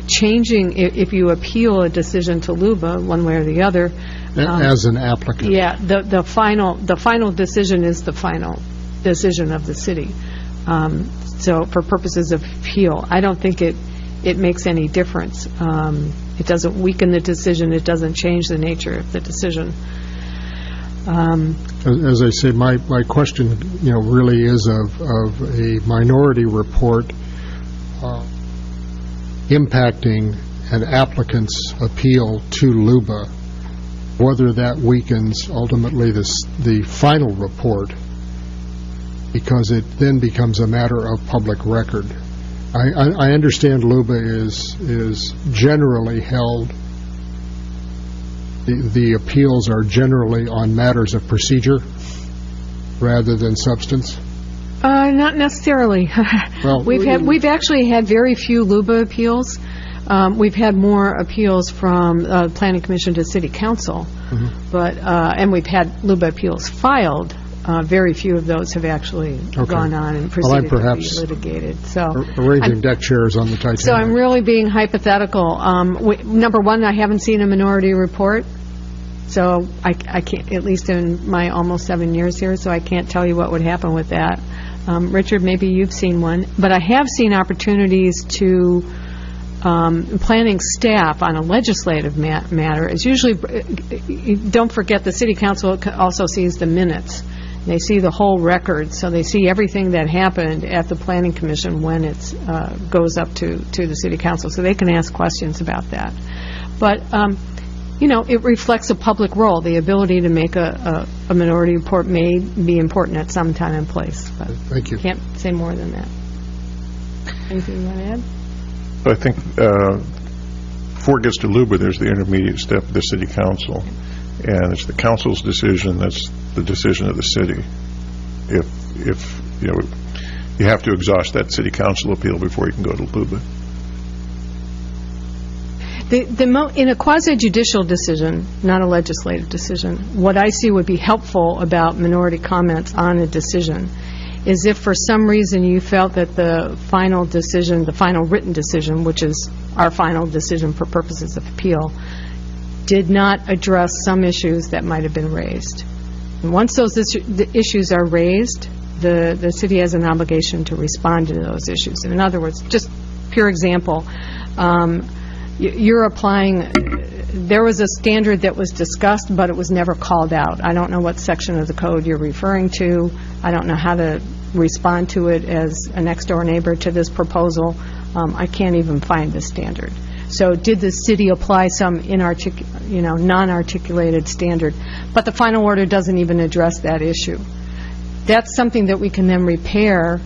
changing, if you appeal a decision to LUBA, one way or the other, as an applicant. Yeah, the final decision is the final decision of the city. So for purposes of appeal, I don't think it makes any difference. It doesn't weaken the decision. It doesn't change the nature of the decision. As I say, my question, really is of a minority report impacting an applicant's appeal to LUBA, whether that weakens ultimately the final report, because it then becomes a matter of public record. I understand LUBA is generally held. The appeals are generally on matters of procedure rather than substance. Not necessarily. Well, we've actually had very few LUBA appeals. We've had more appeals from Planning Commission to City Council, but and we've had LUBA appeals filed. Very few of those have actually gone on and proceeded to be litigated. So arranging deck chairs on the Titanic. So I'm really being hypothetical. Number one, I haven't seen a minority report, so I can't, at least in my almost 7 years here, so I can't tell you what would happen with that. Richard, maybe you've seen one, but I have seen opportunities to planning staff on a legislative matter is usually, don't forget, the City Council also sees the minutes. They see the whole record, so they see everything that happened at the Planning Commission when it goes up to the City Council, so they can ask questions about that. But, it reflects a public role. The ability to make a minority report may be important at some time and place. But thank you. Can't say more than that. Anything you want to add? I think before it gets to LUBA, there's the intermediate step of the City Council. And it's the council's decision that's the decision of the city. If you have to exhaust that city council appeal before you can go to LUBA. In a quasi-judicial decision, not a legislative decision, what I see would be helpful about minority comments on a decision is if for some reason you felt that the final decision, the final written decision, which is our final decision for purposes of appeal, did not address some issues that might have been raised. And once those issues are raised, the city has an obligation to respond to those issues. And in other words, just pure example, you're applying, there was a standard that was discussed, but it was never called out. I don't know what section of the code you're referring to. I don't know how to respond to it as a next-door neighbor to this proposal. I can't even find the standard. So did the city apply some non-articulated standard? But the final order doesn't even address that issue. That's something that we can then repair,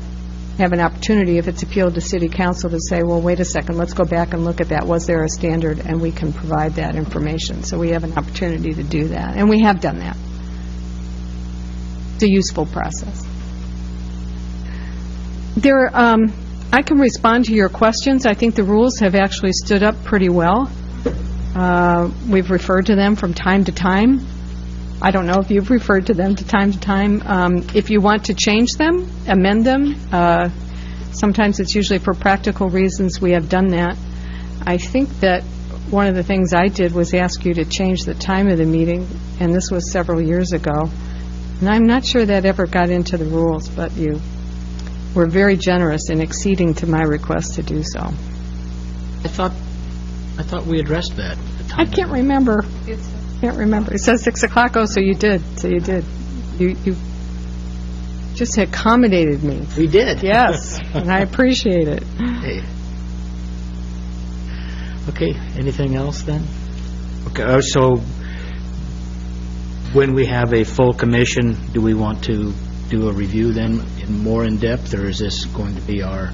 have an opportunity, if it's appealed to City Council, to say, well, wait a second, let's go back and look at that. Was there a standard? And we can provide that information. So we have an opportunity to do that. And we have done that. It's a useful process. I can respond to your questions. I think the rules have actually stood up pretty well. We've referred to them from time to time. I don't know if you've referred to them to time. If you want to change them, amend them, sometimes it's usually for practical reasons we have done that. I think that one of the things I did was ask you to change the time of the meeting, and this was several years ago. And I'm not sure that ever got into the rules, but you were very generous in acceding to my request to do so. I thought we addressed that at the time. I can't remember. It says 6 o'clock. Oh, so you did. You just accommodated me. We did. Yes, and I appreciate it. Hey. Okay, anything else then? Okay, so when we have a full commission, do we want to do a review then more in depth, or is this going to be our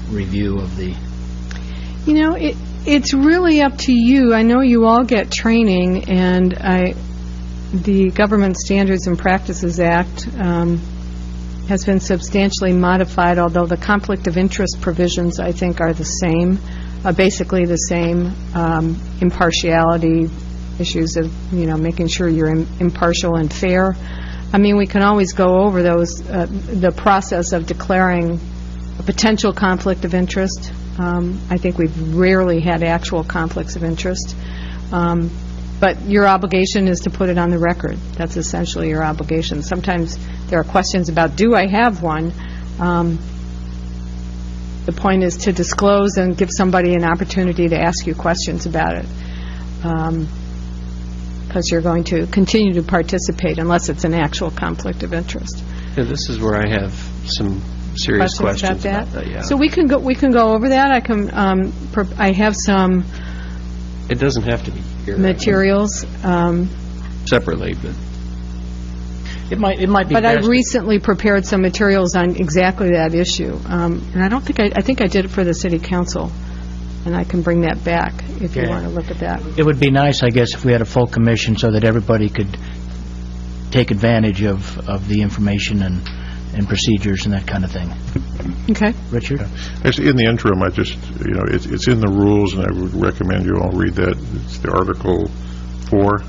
review of the... It's really up to you. I know you all get training, and the Government Standards and Practices Act has been substantially modified, although the conflict of interest provisions, I think, are the same, basically the same. Impartiality issues of, making sure you're impartial and fair. I mean, we can always go over those, the process of declaring a potential conflict of interest. I think we've rarely had actual conflicts of interest. But your obligation is to put it on the record. That's essentially your obligation. Sometimes there are questions about, do I have one? The point is to disclose and give somebody an opportunity to ask you questions about it. Because you're going to continue to participate unless it's an actual conflict of interest. Yeah, this is where I have some serious questions about that. Yeah. So we can go over that. I have some. It doesn't have to be here. Materials. Separately, but it might be. But I recently prepared some materials on exactly that issue, and I think I did it for the City Council. And I can bring that back if you want to look at that. It would be nice, I guess, if we had a full commission so that everybody could take advantage of the information and procedures and that kind of thing. Okay. Richard? Actually, in the interim, it's in the rules, and I would recommend you all read that. It's the Article 4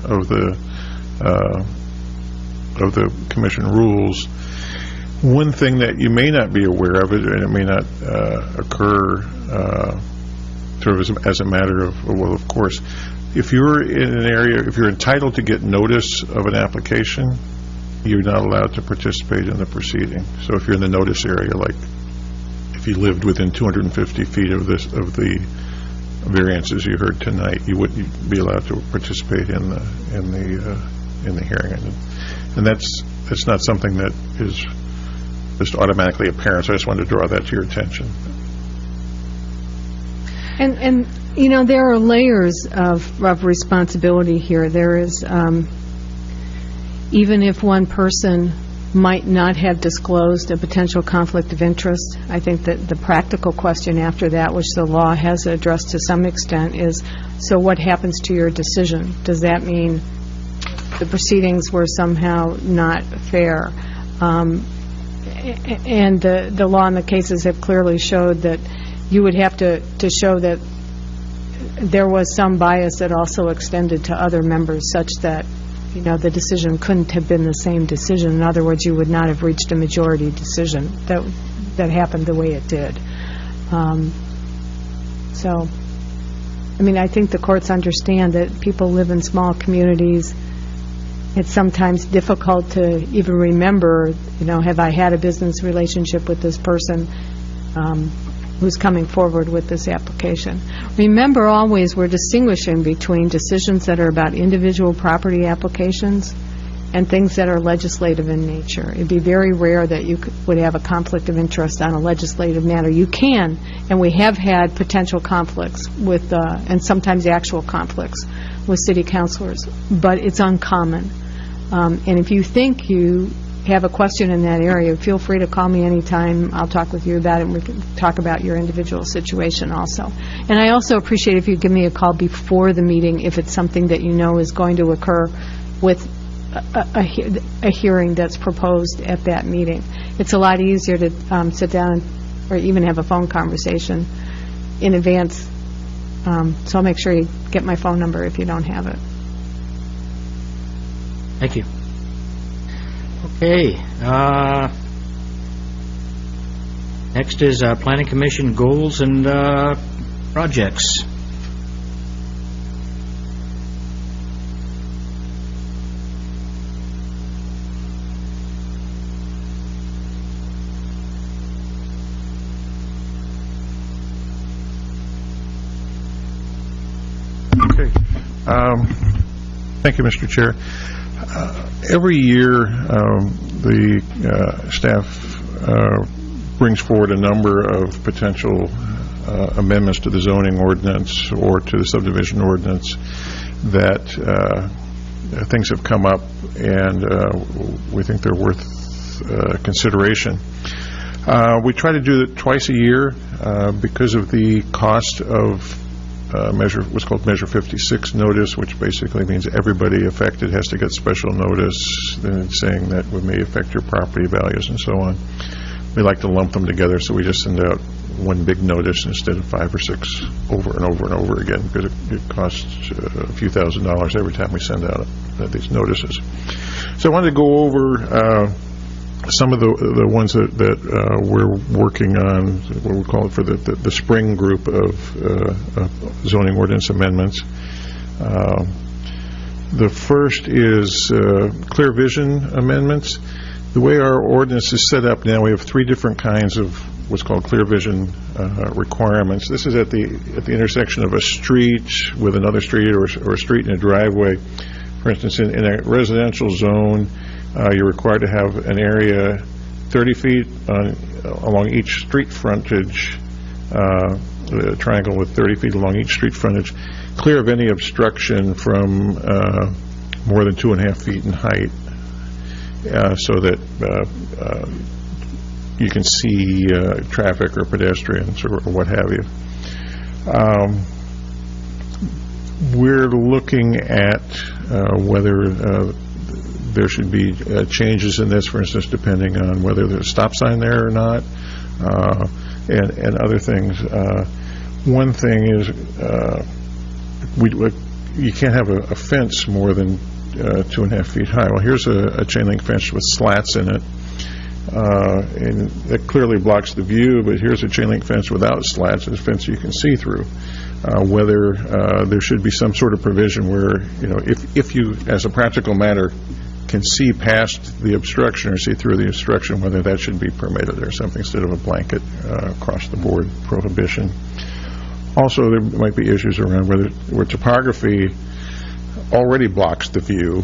of the Commission rules. One thing that you may not be aware of, and it may not occur sort of as a matter of, well, of course, if you're in an area, if you're entitled to get notice of an application, you're not allowed to participate in the proceeding. So if you're in the notice area, like if you lived within 250 feet of the variances you heard tonight, you wouldn't be allowed to participate in the hearing. And that's not something that is just automatically apparent. So I just wanted to draw that to your attention. And there are layers of responsibility here. There is, even if one person might not have disclosed a potential conflict of interest, I think that the practical question after that, which the law has addressed to some extent, is, so what happens to your decision? Does that mean the proceedings were somehow not fair? And the law and the cases have clearly showed that you would have to show that there was some bias that also extended to other members, such that the decision couldn't have been the same decision. In other words, you would not have reached a majority decision that happened the way it did. So, I think the courts understand that people live in small communities. It's sometimes difficult to even remember, have I had a business relationship with this person who's coming forward with this application. Remember, always we're distinguishing between decisions that are about individual property applications and things that are legislative in nature. It'd be very rare that you would have a conflict of interest on a legislative matter. You can, and we have had potential conflicts with, and sometimes actual conflicts with city councilors, but it's uncommon. And if you think you have a question in that area, feel free to call me anytime. I'll talk with you about it, and we can talk about your individual situation also. And I also appreciate if you give me a call before the meeting if it's something that you know is going to occur with a hearing that's proposed at that meeting. It's a lot easier to sit down or even have a phone conversation in advance. So I'll make sure you get my phone number if you don't have it. Thank you. Okay. Next is Planning Commission goals and projects. Okay. Thank you, Mr. Chair. Every year, the staff brings forward a number of potential amendments to the zoning ordinance or to the subdivision ordinance that things have come up, and we think they're worth consideration. We try to do it twice a year because of the cost of what's called Measure 56 notice, which basically means everybody affected has to get special notice saying that it may affect your property values and so on. We like to lump them together, so we just send out one big notice instead of 5 or 6 over and over and over again, because it costs a few $1,000s every time we send out these notices. So I wanted to go over some of the ones that we're working on, what we call it for the spring group of zoning ordinance amendments. The first is clear vision amendments. The way our ordinance is set up now, we have 3 different kinds of what's called clear vision requirements. This is at the intersection of a street with another street or a street and a driveway. For instance, in a residential zone, you're required to have an area 30 feet along each street frontage, a triangle with 30 feet along each street frontage, clear of any obstruction from more than 2.5 feet in height, so that you can see traffic or pedestrians or what have you. We're looking at whether there should be changes in this, for instance, depending on whether there's a stop sign there or not, and other things. One thing is you can't have a fence more than 2.5 feet high. Well, here's a chain link fence with slats in it, and it clearly blocks the view, but here's a chain link fence without slats. It's a fence you can see through. Whether there should be some sort of provision where, if you, as a practical matter, can see past the obstruction or see through the obstruction, whether that should be permitted or something instead of a blanket across-the-board prohibition. Also, there might be issues around where topography already blocks the view.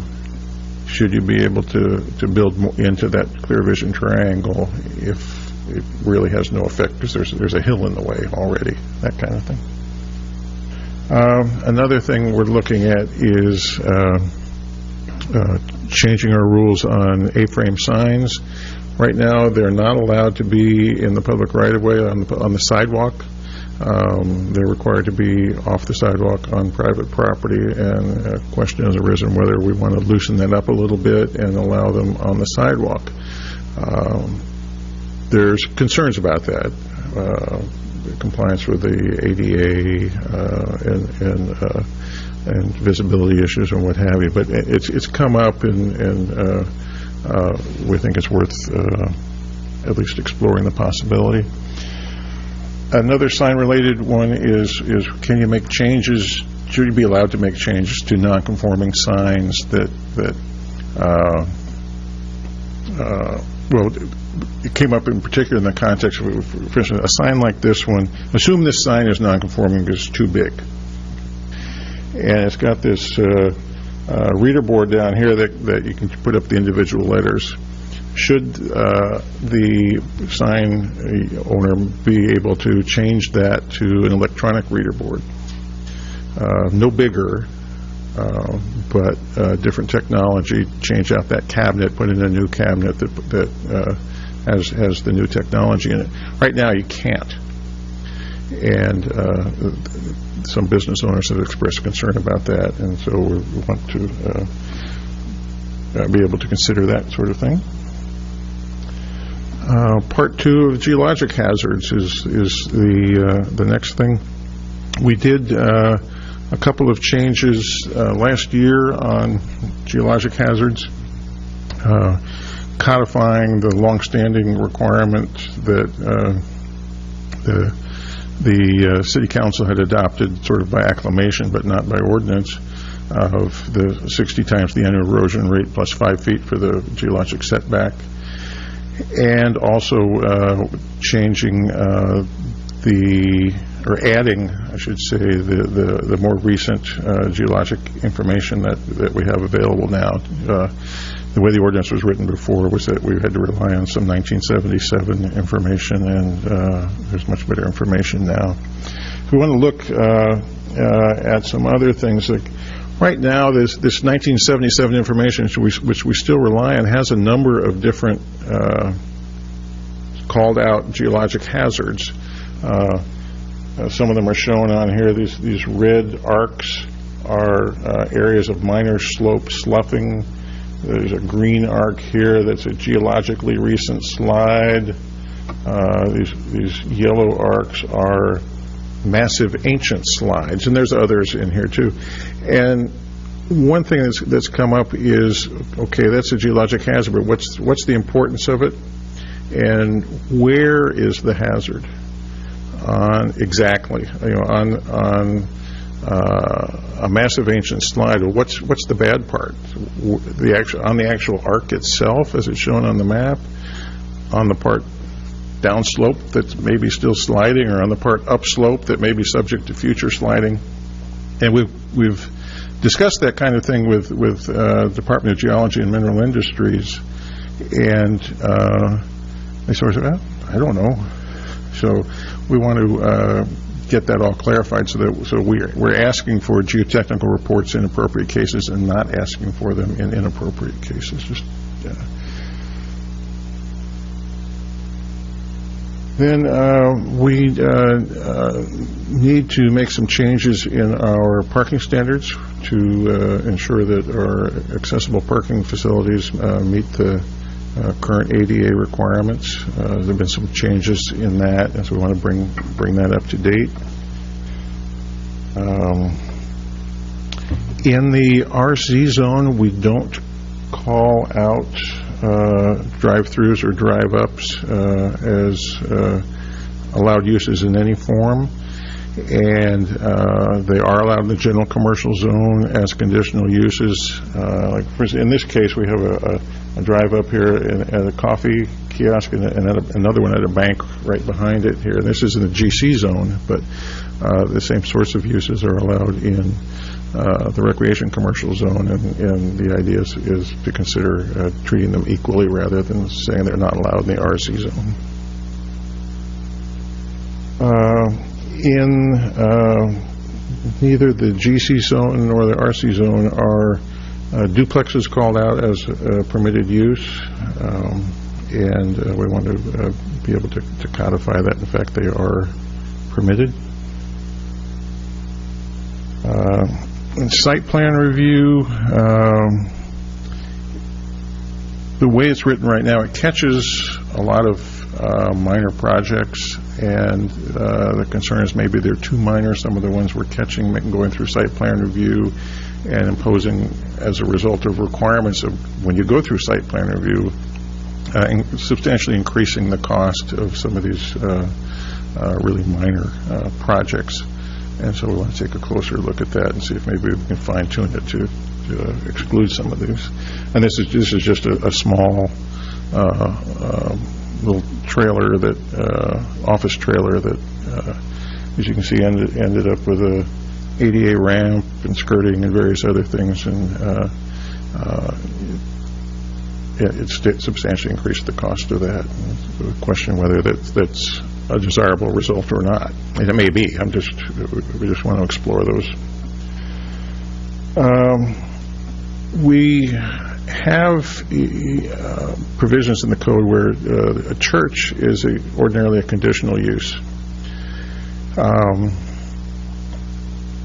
Should you be able to build into that clear vision triangle if it really has no effect because there's a hill in the way already, that kind of thing. Another thing we're looking at is changing our rules on A-frame signs. Right now, they're not allowed to be in the public right-of-way on the sidewalk. They're required to be off the sidewalk on private property, and a question has arisen whether we want to loosen that up a little bit and allow them on the sidewalk. There's concerns about that, compliance with the ADA and visibility issues and what have you, but it's come up, and we think it's worth at least exploring the possibility. Another sign-related one is can you make changes? Should you be allowed to make changes to non-conforming signs that well, it came up in particular in the context of, for instance, a sign like this one. Assume this sign is non-conforming because it's too big, and it's got this reader board down here that you can put up the individual letters. Should the sign owner be able to change that to an electronic reader board? No bigger, but different technology. Change out that cabinet, put in a new cabinet that has the new technology in it. Right now, you can't. And some business owners have expressed concern about that, and so we want to be able to consider that sort of thing. Part 2 of geologic hazards is the next thing. We did a couple of changes last year on geologic hazards, codifying the longstanding requirement that the City Council had adopted sort of by acclamation but not by ordinance of the 60 times the annual erosion rate plus 5 feet for the geologic setback, and also changing adding, I should say, the more recent geologic information that we have available now. The way the ordinance was written before was that we had to rely on some 1977 information, and there's much better information now. If we want to look at some other things, like right now, this 1977 information, which we still rely on, has a number of different called out geologic hazards. Some of them are shown on here. These red arcs are areas of minor slope sloughing. There's a green arc here that's a geologically recent slide. These yellow arcs are massive ancient slides, and there's others in here too. And one thing that's come up is, okay, that's a geologic hazard, but what's the importance of it, and where is the hazard on exactly? On a massive ancient slide. What's the bad part? On the actual arc itself, as it's shown on the map, on the part downslope that's maybe still sliding, or on the part upslope that may be subject to future sliding. And we've discussed that kind of thing with Department of Geology and Mineral Industries, and they sort of said, well, I don't know. So we want to get that all clarified, so we're asking for geotechnical reports in appropriate cases and not asking for them in inappropriate cases. Then we need to make some changes in our parking standards to ensure that our accessible parking facilities meet the current ADA requirements. There have been some changes in that, and so we want to bring that up to date. In the RC zone, we don't call out drive-throughs or drive-ups as allowed uses in any form, and they are allowed in the general commercial zone as conditional uses. Like for instance, in this case, we have a drive-up here at a coffee kiosk and another one at a bank right behind it here. This is in the GC zone, but the same sorts of uses are allowed in the recreation commercial zone, and the idea is to consider treating them equally rather than saying they're not allowed in the RC zone. In neither the GC zone nor the RC zone are duplexes called out as permitted use, and we want to be able to codify that. In fact, they are permitted. In site plan review, the way it's written right now, it catches a lot of minor projects, and the concern is maybe they're too minor. Some of the ones we're catching, going through site plan review and imposing as a result of requirements of when you go through site plan review, substantially increasing the cost of some of these really minor projects. And so we want to take a closer look at that and see if maybe we can fine-tune it to exclude some of these. And this is just a small little trailer, office trailer that, as you can see, ended up with a ADA ramp and skirting and various other things, and it substantially increased the cost of that. The question whether that's a desirable result or not. And it may be. We just want to explore those. We have provisions in the code where a church is ordinarily a conditional use.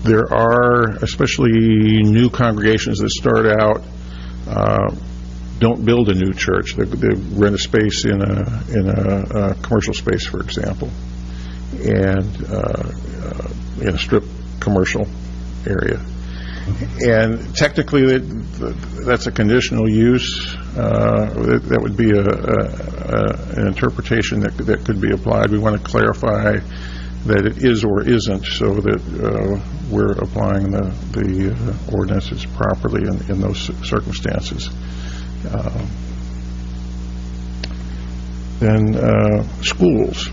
There are, especially new congregations that start out, don't build a new church. They rent a space in a commercial space, for example, and in a strip commercial area. And technically, that's a conditional use. That would be an interpretation that could be applied. We want to clarify that it is or isn't, so that we're applying the ordinances properly in those circumstances. Then schools.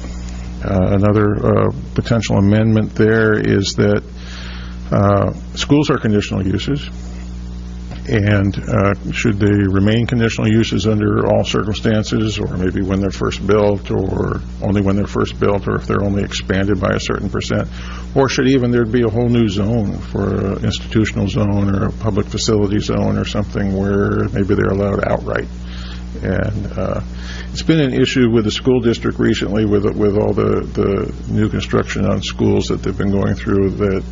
Another potential amendment there is that schools are conditional uses, and should they remain conditional uses under all circumstances, or maybe when they're first built, or only when they're first built, or if they're only expanded by a certain percent, or should even there be a whole new zone for an institutional zone or a public facility zone or something where maybe they're allowed outright. And it's been an issue with the school district recently with all the new construction on schools that they've been going through, that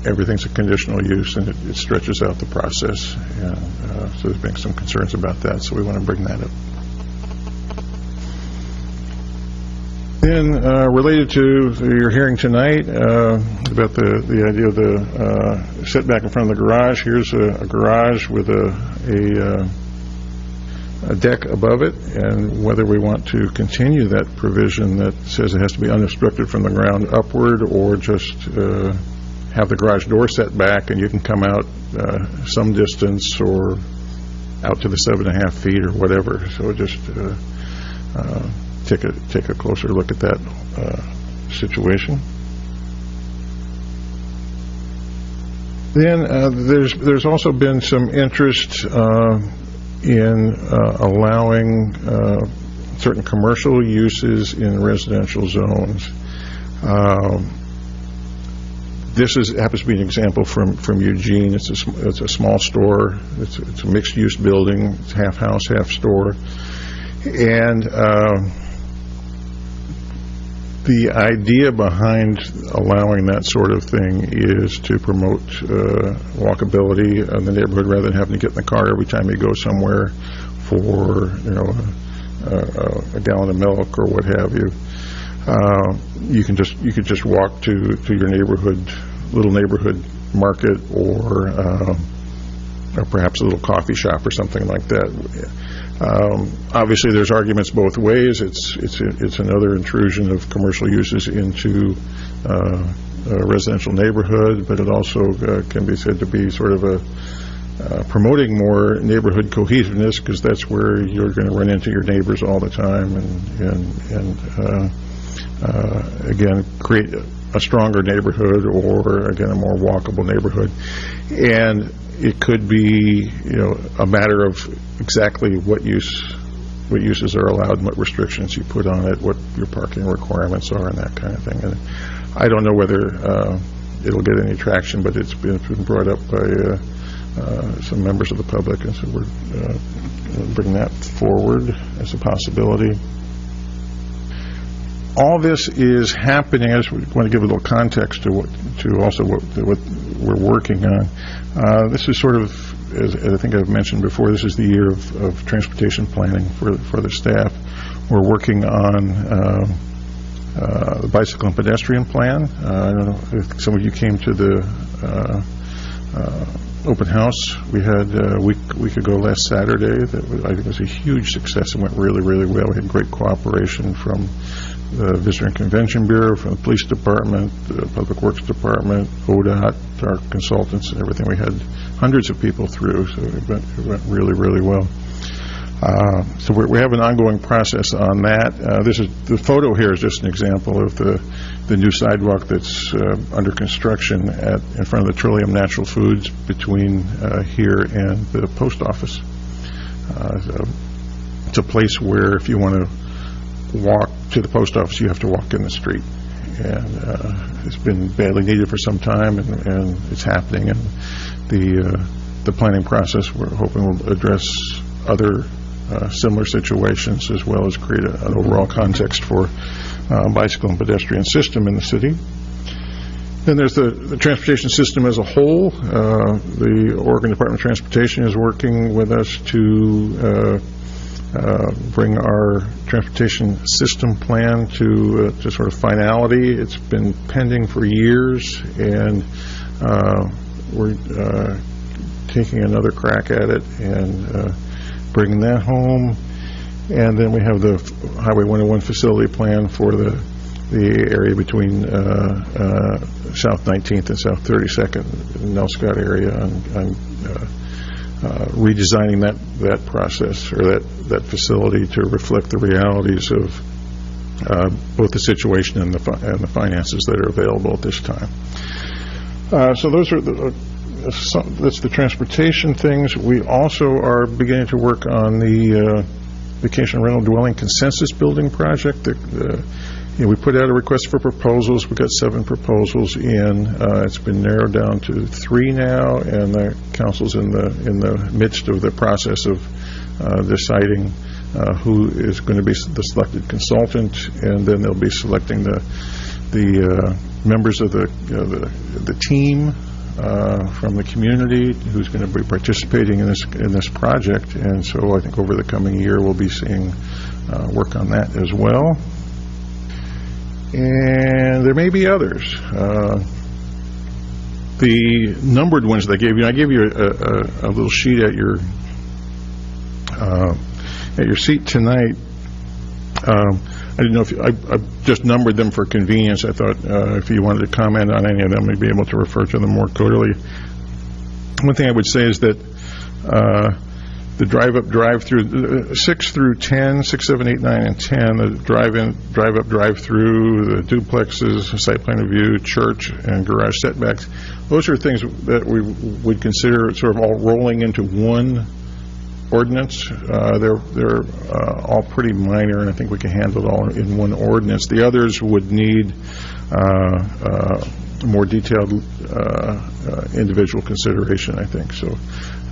everything's a conditional use, and it stretches out the process. And so there's been some concerns about that, so we want to bring that up. Then, related to your hearing tonight about the idea of the setback in front of the garage, here's a garage with a deck above it, and whether we want to continue that provision that says it has to be unobstructed from the ground upward, or just have the garage door set back and you can come out some distance or out to the 7.5 feet or whatever. So just take a closer look at that situation. Then there's also been some interest in allowing certain commercial uses in residential zones. This happens to be an example from Eugene. It's a small store. It's a mixed-use building. It's half house, half store, and the idea behind allowing that sort of thing is to promote walkability in the neighborhood, rather than having to get in the car every time you go somewhere for a gallon of milk or what have you. You could just walk to your little neighborhood market, or perhaps a little coffee shop or something like that. Obviously, there's arguments both ways. It's another intrusion of commercial uses into a residential neighborhood, but it also can be said to be sort of promoting more neighborhood cohesiveness, because that's where you're going to run into your neighbors all the time, and again, create a stronger neighborhood, or again, a more walkable neighborhood. And it could be, a matter of exactly what uses are allowed and what restrictions you put on it, what your parking requirements are, and that kind of thing. And I don't know whether it'll get any traction, but it's been brought up by some members of the public, and so we're bringing that forward as a possibility. All this is happening. I just want to give a little context to what we're working on. This is sort of, as I think I've mentioned before, this is the year of transportation planning for the staff. We're working on the bicycle and pedestrian plan. I don't know if some of you came to the open house we had a week ago last Saturday. I think was a huge success and went really, really well. We had great cooperation from the Visitor and Convention Bureau, from the Police Department, the Public Works Department, ODOT, our consultants, and everything. We had hundreds of people through, so it went really, really well. So we have an ongoing process on that. The photo here is just an example of the the new sidewalk that's under construction in front of the Trillium Natural Foods between here and the post office. It's a place where if you want to walk to the post office, you have to walk in the street. And it's been badly needed for some time, and it's happening. And the planning process, we're hoping, will address other similar situations, as well as create an overall context for bicycle and pedestrian system in the city. Then there's the transportation system as a whole. The Oregon Department of Transportation is working with us to bring our transportation system plan to sort of finality. It's been pending for years, and we're taking another crack at it and bringing that home. And then we have the Highway 101 facility plan for the area between South 19th and South 32nd in the Nelscott area, and redesigning that process, or that facility, to reflect the realities of both the situation and the finances that are available at this time. So those are that's the transportation things. We also are beginning to work on the vacation rental dwelling consensus building project. We put out a request for proposals. We got 7 proposals in. It's been narrowed down to 3 now, and the council's in the midst of the process of deciding who is going to be the selected consultant, and then they'll be selecting the members of the team from the community who's going to be participating in this project. And so I think over the coming year we'll be seeing work on that as well. And there may be others. The numbered ones that I gave you a little sheet at your seat tonight. I didn't know if I just numbered them for convenience. I thought if you wanted to comment on any of them, we'd be able to refer to them more clearly. One thing I would say is that the drive-up, drive-through, 6 through 10, 6, 7, 8, 9, and 10, the drive-in, drive-up, drive-through, the duplexes, site plan review, church, and garage setbacks, those are things that we would consider sort of all rolling into one ordinance. They're all pretty minor, and I think we can handle it all in one ordinance. The others would need more detailed individual consideration, I think. So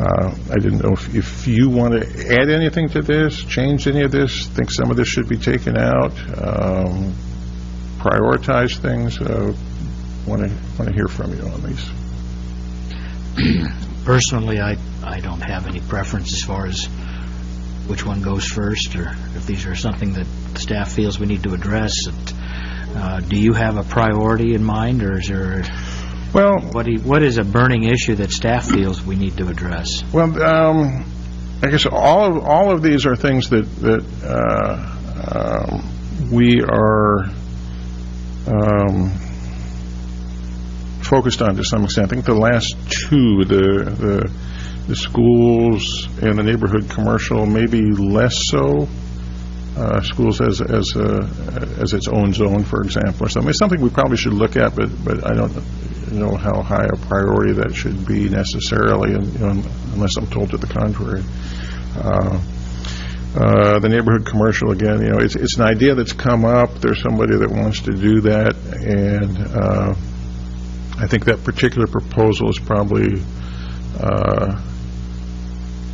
I didn't know if you want to add anything to this, change any of this, think some of this should be taken out, prioritize things. Want to hear from you on these. Personally, I don't have any preference as far as which one goes first, or if these are something that staff feels we need to address. Do you have a priority in mind, or is there? Well, what is a burning issue that staff feels we need to address? Well, I guess all of these are things that we are focused on to some extent. I think the last 2, the schools and the neighborhood commercial, maybe less so. Schools as its own zone, for example, or something. It's something we probably should look at, but I don't know how high a priority that should be necessarily, unless I'm told to the contrary. The neighborhood commercial, again, it's an idea that's come up. There's somebody that wants to do that, and I think that particular proposal is probably.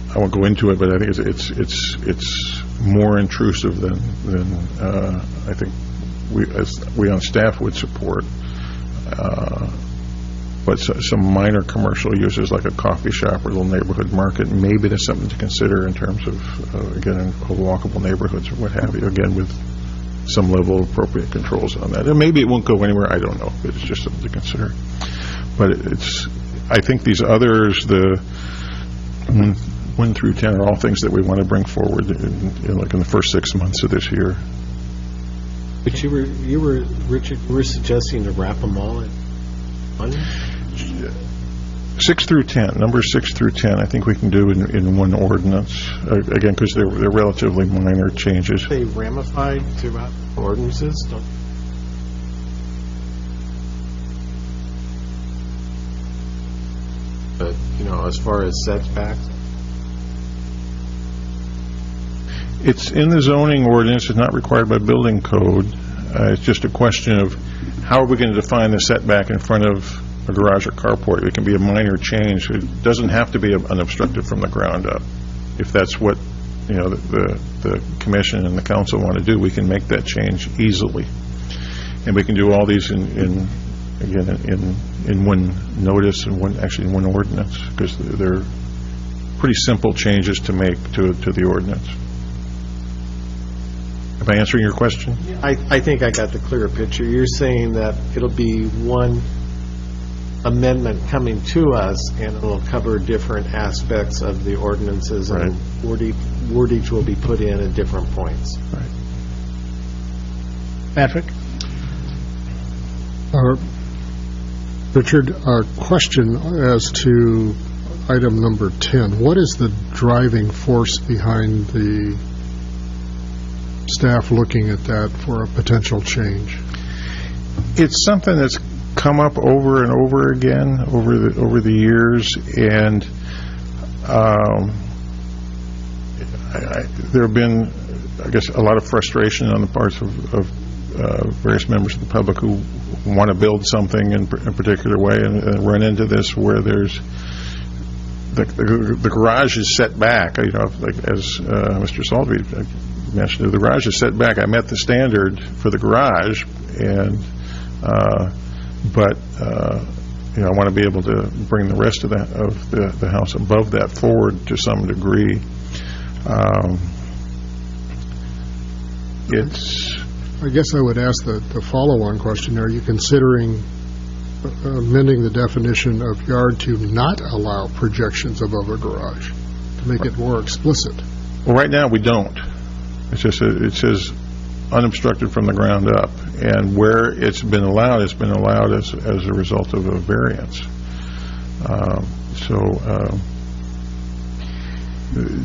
I won't go into it, but I think it's more intrusive than I think we on staff would support. But some minor commercial uses, like a coffee shop or a little neighborhood market, maybe there's something to consider in terms of again, walkable neighborhoods or what have you. Again, with some level of appropriate controls on that, and maybe it won't go anywhere. I don't know, but it's just something to consider. But I think these others, the 1 through 10, are all things that we want to bring forward in the first 6 months of this year. But you were Richard, you were suggesting to wrap them all in one? 6 through 10, numbers 6 through 10, I think we can do in one ordinance. Again, because they're relatively minor changes. They ramified throughout ordinances? as far as setbacks? It's in the zoning ordinance, it's not required by building code. It's just a question of how are we going to define the setback in front of a garage or carport. It can be a minor change. It doesn't have to be unobstructed from the ground up. If that's what, the commission and the council want to do, we can make that change easily. And we can do all these in one notice and in one ordinance, because they're pretty simple changes to make to the ordinance. Am I answering your question? I think I got the clearer picture. You're saying that it'll be one amendment coming to us, and it'll cover different aspects of the ordinances, right, and wordage will be put in at different points. Right. Patrick? Richard, a question as to item number 10. What is the driving force behind the staff looking at that for a potential change? It's something that's come up over and over again over the years, and there have been, I guess, a lot of frustration on the parts of various members of the public who want to build something in a particular way, and run into this where there's the garage is set back. Like as Mr. Saltby mentioned, the garage is set back. I met the standard for the garage, and but I want to be able to bring the rest of the house above that forward to some degree. I guess I would ask the follow-on question: are you considering amending the definition of yard to not allow projections above a garage to make it more explicit? Well, right now we don't. It's just it says unobstructed from the ground up, and where it's been allowed as a result of a variance.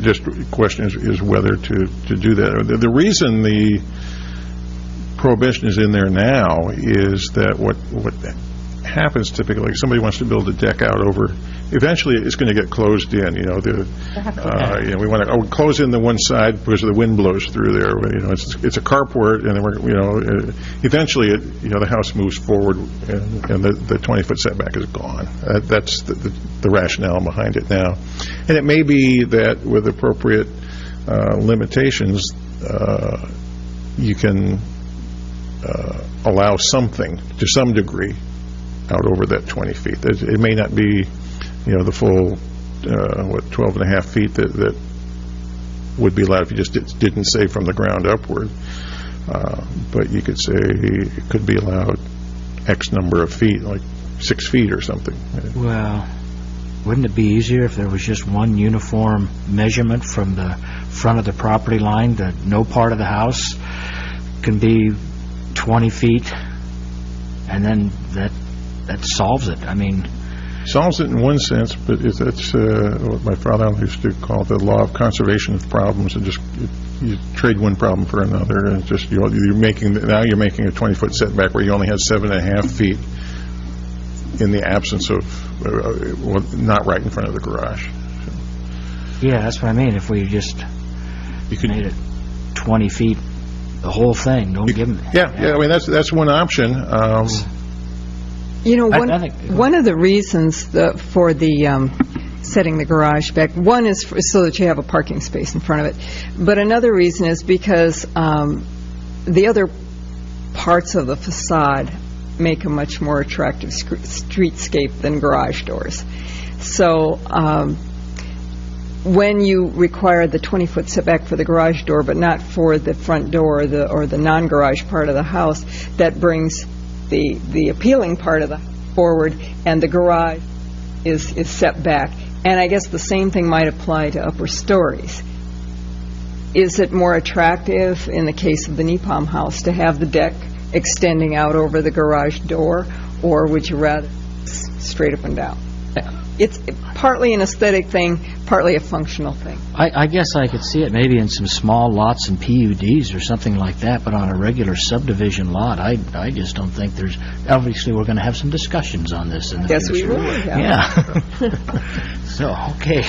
Just the question is whether to do that. The reason the prohibition is in there now is that what happens typically, like somebody wants to build a deck out over, eventually it's going to get closed in. We want to close in the one side because the wind blows through there. It's a carport, and then eventually the house moves forward, and the 20-foot setback is gone. That's the rationale behind it now, and it may be that with appropriate limitations, you can allow something to some degree out over that 20 feet. It may not be, the full, 12 and a half feet that would be allowed if you just didn't say from the ground upward. But you could say it could be allowed X number of feet, like 6 feet or something. Well, wouldn't it be easier if there was just one uniform measurement from the front of the property line, that no part of the house can be 20 feet, and then that solves it? Solves it in one sense, but that's what my father used to call the law of conservation of problems, and just you trade one problem for another, and just you're making a 20-foot setback where you only had 7.5 feet in the absence of not right in front of the garage. Yeah, that's what I mean. If we just made it 20 feet, the whole thing, don't give them. Yeah. That's one option. One of the reasons for the setting the garage back, one is so that you have a parking space in front of it, but another reason is because the other parts of the facade make a much more attractive streetscape than garage doors. So when you require the 20-foot setback for the garage door, but not for the front door or the non-garage part of the house, that brings the appealing part of the forward, and the garage is set back. And I guess the same thing might apply to upper stories. Is it more attractive in the case of the Nepom house to have the deck extending out over the garage door, or would you rather straight up and down? it's partly an aesthetic thing, partly a functional thing. I guess I could see it maybe in some small lots and PUDs or something like that, but on a regular subdivision lot, I just don't think there's, obviously, we're going to have some discussions on this in the Yes, we future. will. Yeah. So, okay.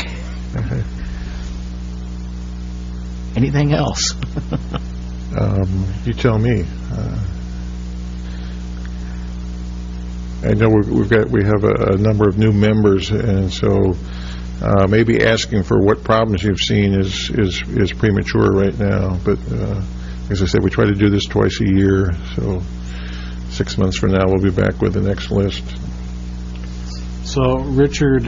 Anything else? You tell me. I know we have a number of new members, and so maybe asking for what problems you've seen is premature right now. But as I said, we try to do this twice a year, so 6 months from now we'll be back with the next list. So, Richard,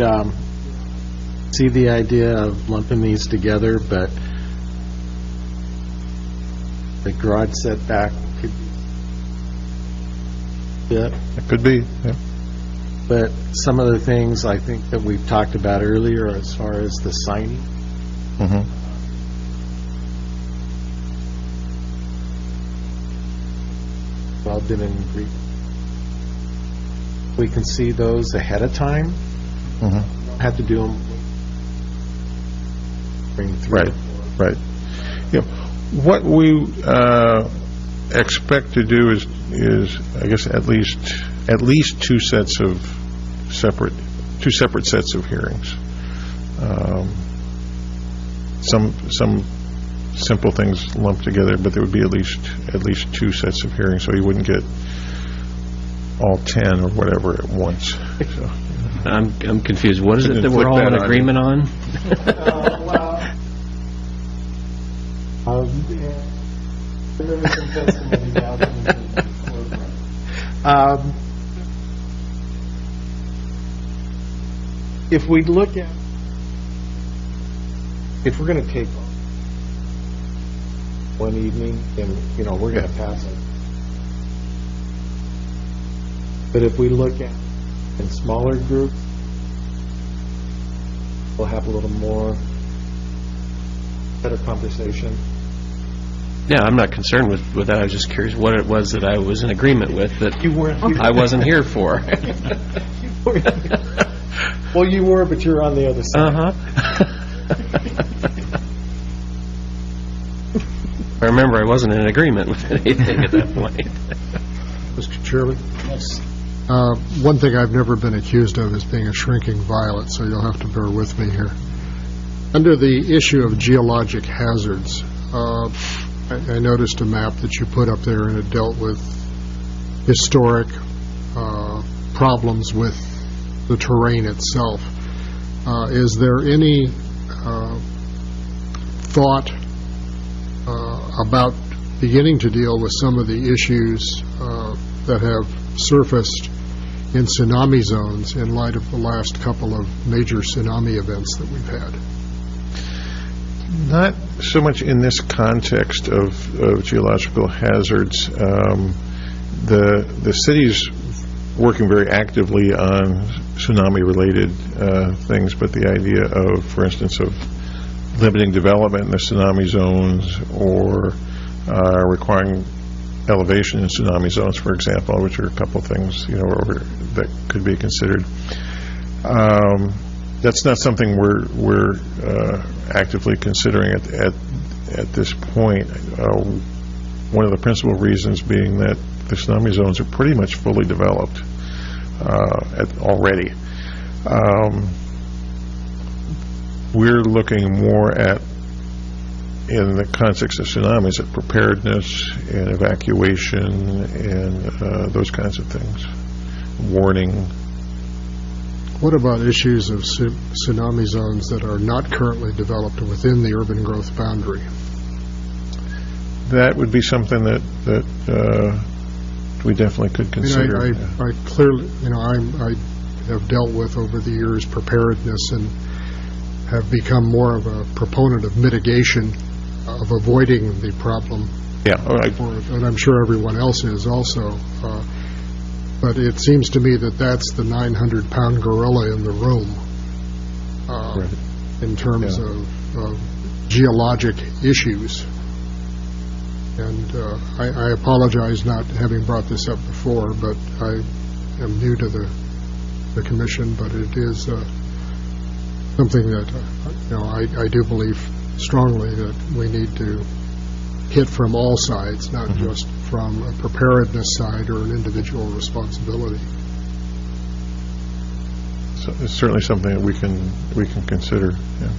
see the idea of lumping these together, but the garage setback could be it. It could be, yeah. But some of the things I think that we've talked about earlier as far as the signing, Mm-hmm. well, been in agreement. We can see those ahead of time. Mm-hmm. Have to do them. Bring through. Right, right. Yeah. What we expect to do is I guess at least two separate sets of hearings. Some simple things lumped together, but there would be at least two sets of hearings, so you wouldn't get all 10 or whatever at once. So, I'm confused. What is it that we're all in agreement on? If we look at, if we're going to take one evening, then, we're going to pass it. But if we look at in smaller groups, we'll have a little more better conversation. Yeah, I'm not concerned with that. I was just curious what it was that I was in agreement with that You weren't here. I wasn't here for. Well, you were, but you're on the other side. I remember I wasn't in agreement with anything at that point. Mr. Chairman? Yes. One thing I've never been accused of is being a shrinking violet, so you'll have to bear with me here. Under the issue of geologic hazards, I noticed a map that you put up there, and it dealt with historic problems with the terrain itself. Is there any thought about beginning to deal with some of the issues that have surfaced in tsunami zones in light of the last couple of major tsunami events that we've had? not so much in this context of geological hazards. The city's working very actively on tsunami-related things, but the idea of, for instance, of limiting development in the tsunami zones or requiring elevation in tsunami zones, for example, which are a couple of things, that could be considered. That's not something we're actively considering at this point. One of the principal reasons being that the tsunami zones are pretty much fully developed already. We're looking more at, in the context of tsunamis, at preparedness and evacuation and those kinds of things, warning. What about issues of tsunami zones that are not currently developed within the urban growth boundary? That would be something that we definitely could consider. I clearly, I have dealt with over the years preparedness and have become more of a proponent of mitigation, of avoiding the problem. Yeah, And I'm sure everyone else is also. But it seems to me that that's the 900-pound gorilla in the room in terms of geologic issues. And I apologize not having brought this up before, but I am new to the commission, but it is something that, I do believe strongly that we need to hit from all sides, not just from a preparedness side or an individual responsibility. So it's certainly something that we can consider. Yeah.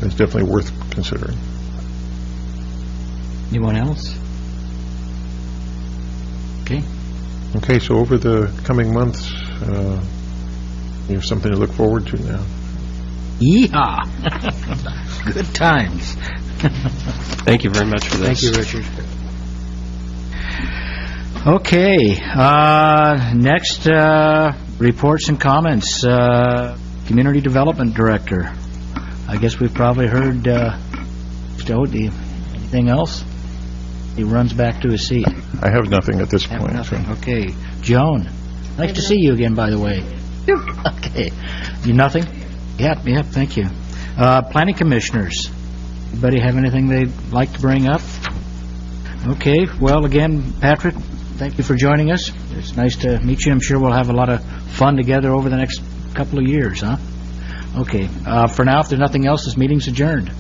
It's definitely worth considering. Anyone else? Okay. Okay, so over the coming months, you have something to look forward to now. Yeehaw! Good times. Thank you very much for this. Thank you, Richard. Okay, next, reports and comments. Community Development Director. I guess we've probably heard, Jody, anything else? He runs back to his seat. I have nothing at this point. Nothing. So. Okay. Joan, nice to see you again, by the way. Okay. You nothing? Yep, thank you. Planning Commissioners. Anybody have anything they'd like to bring up? Okay. Well, again, Patrick, thank you for joining us. It's nice to meet you. I'm sure we'll have a lot of fun together over the next couple of years, huh? Okay. For now, if there's nothing else, this meeting's adjourned.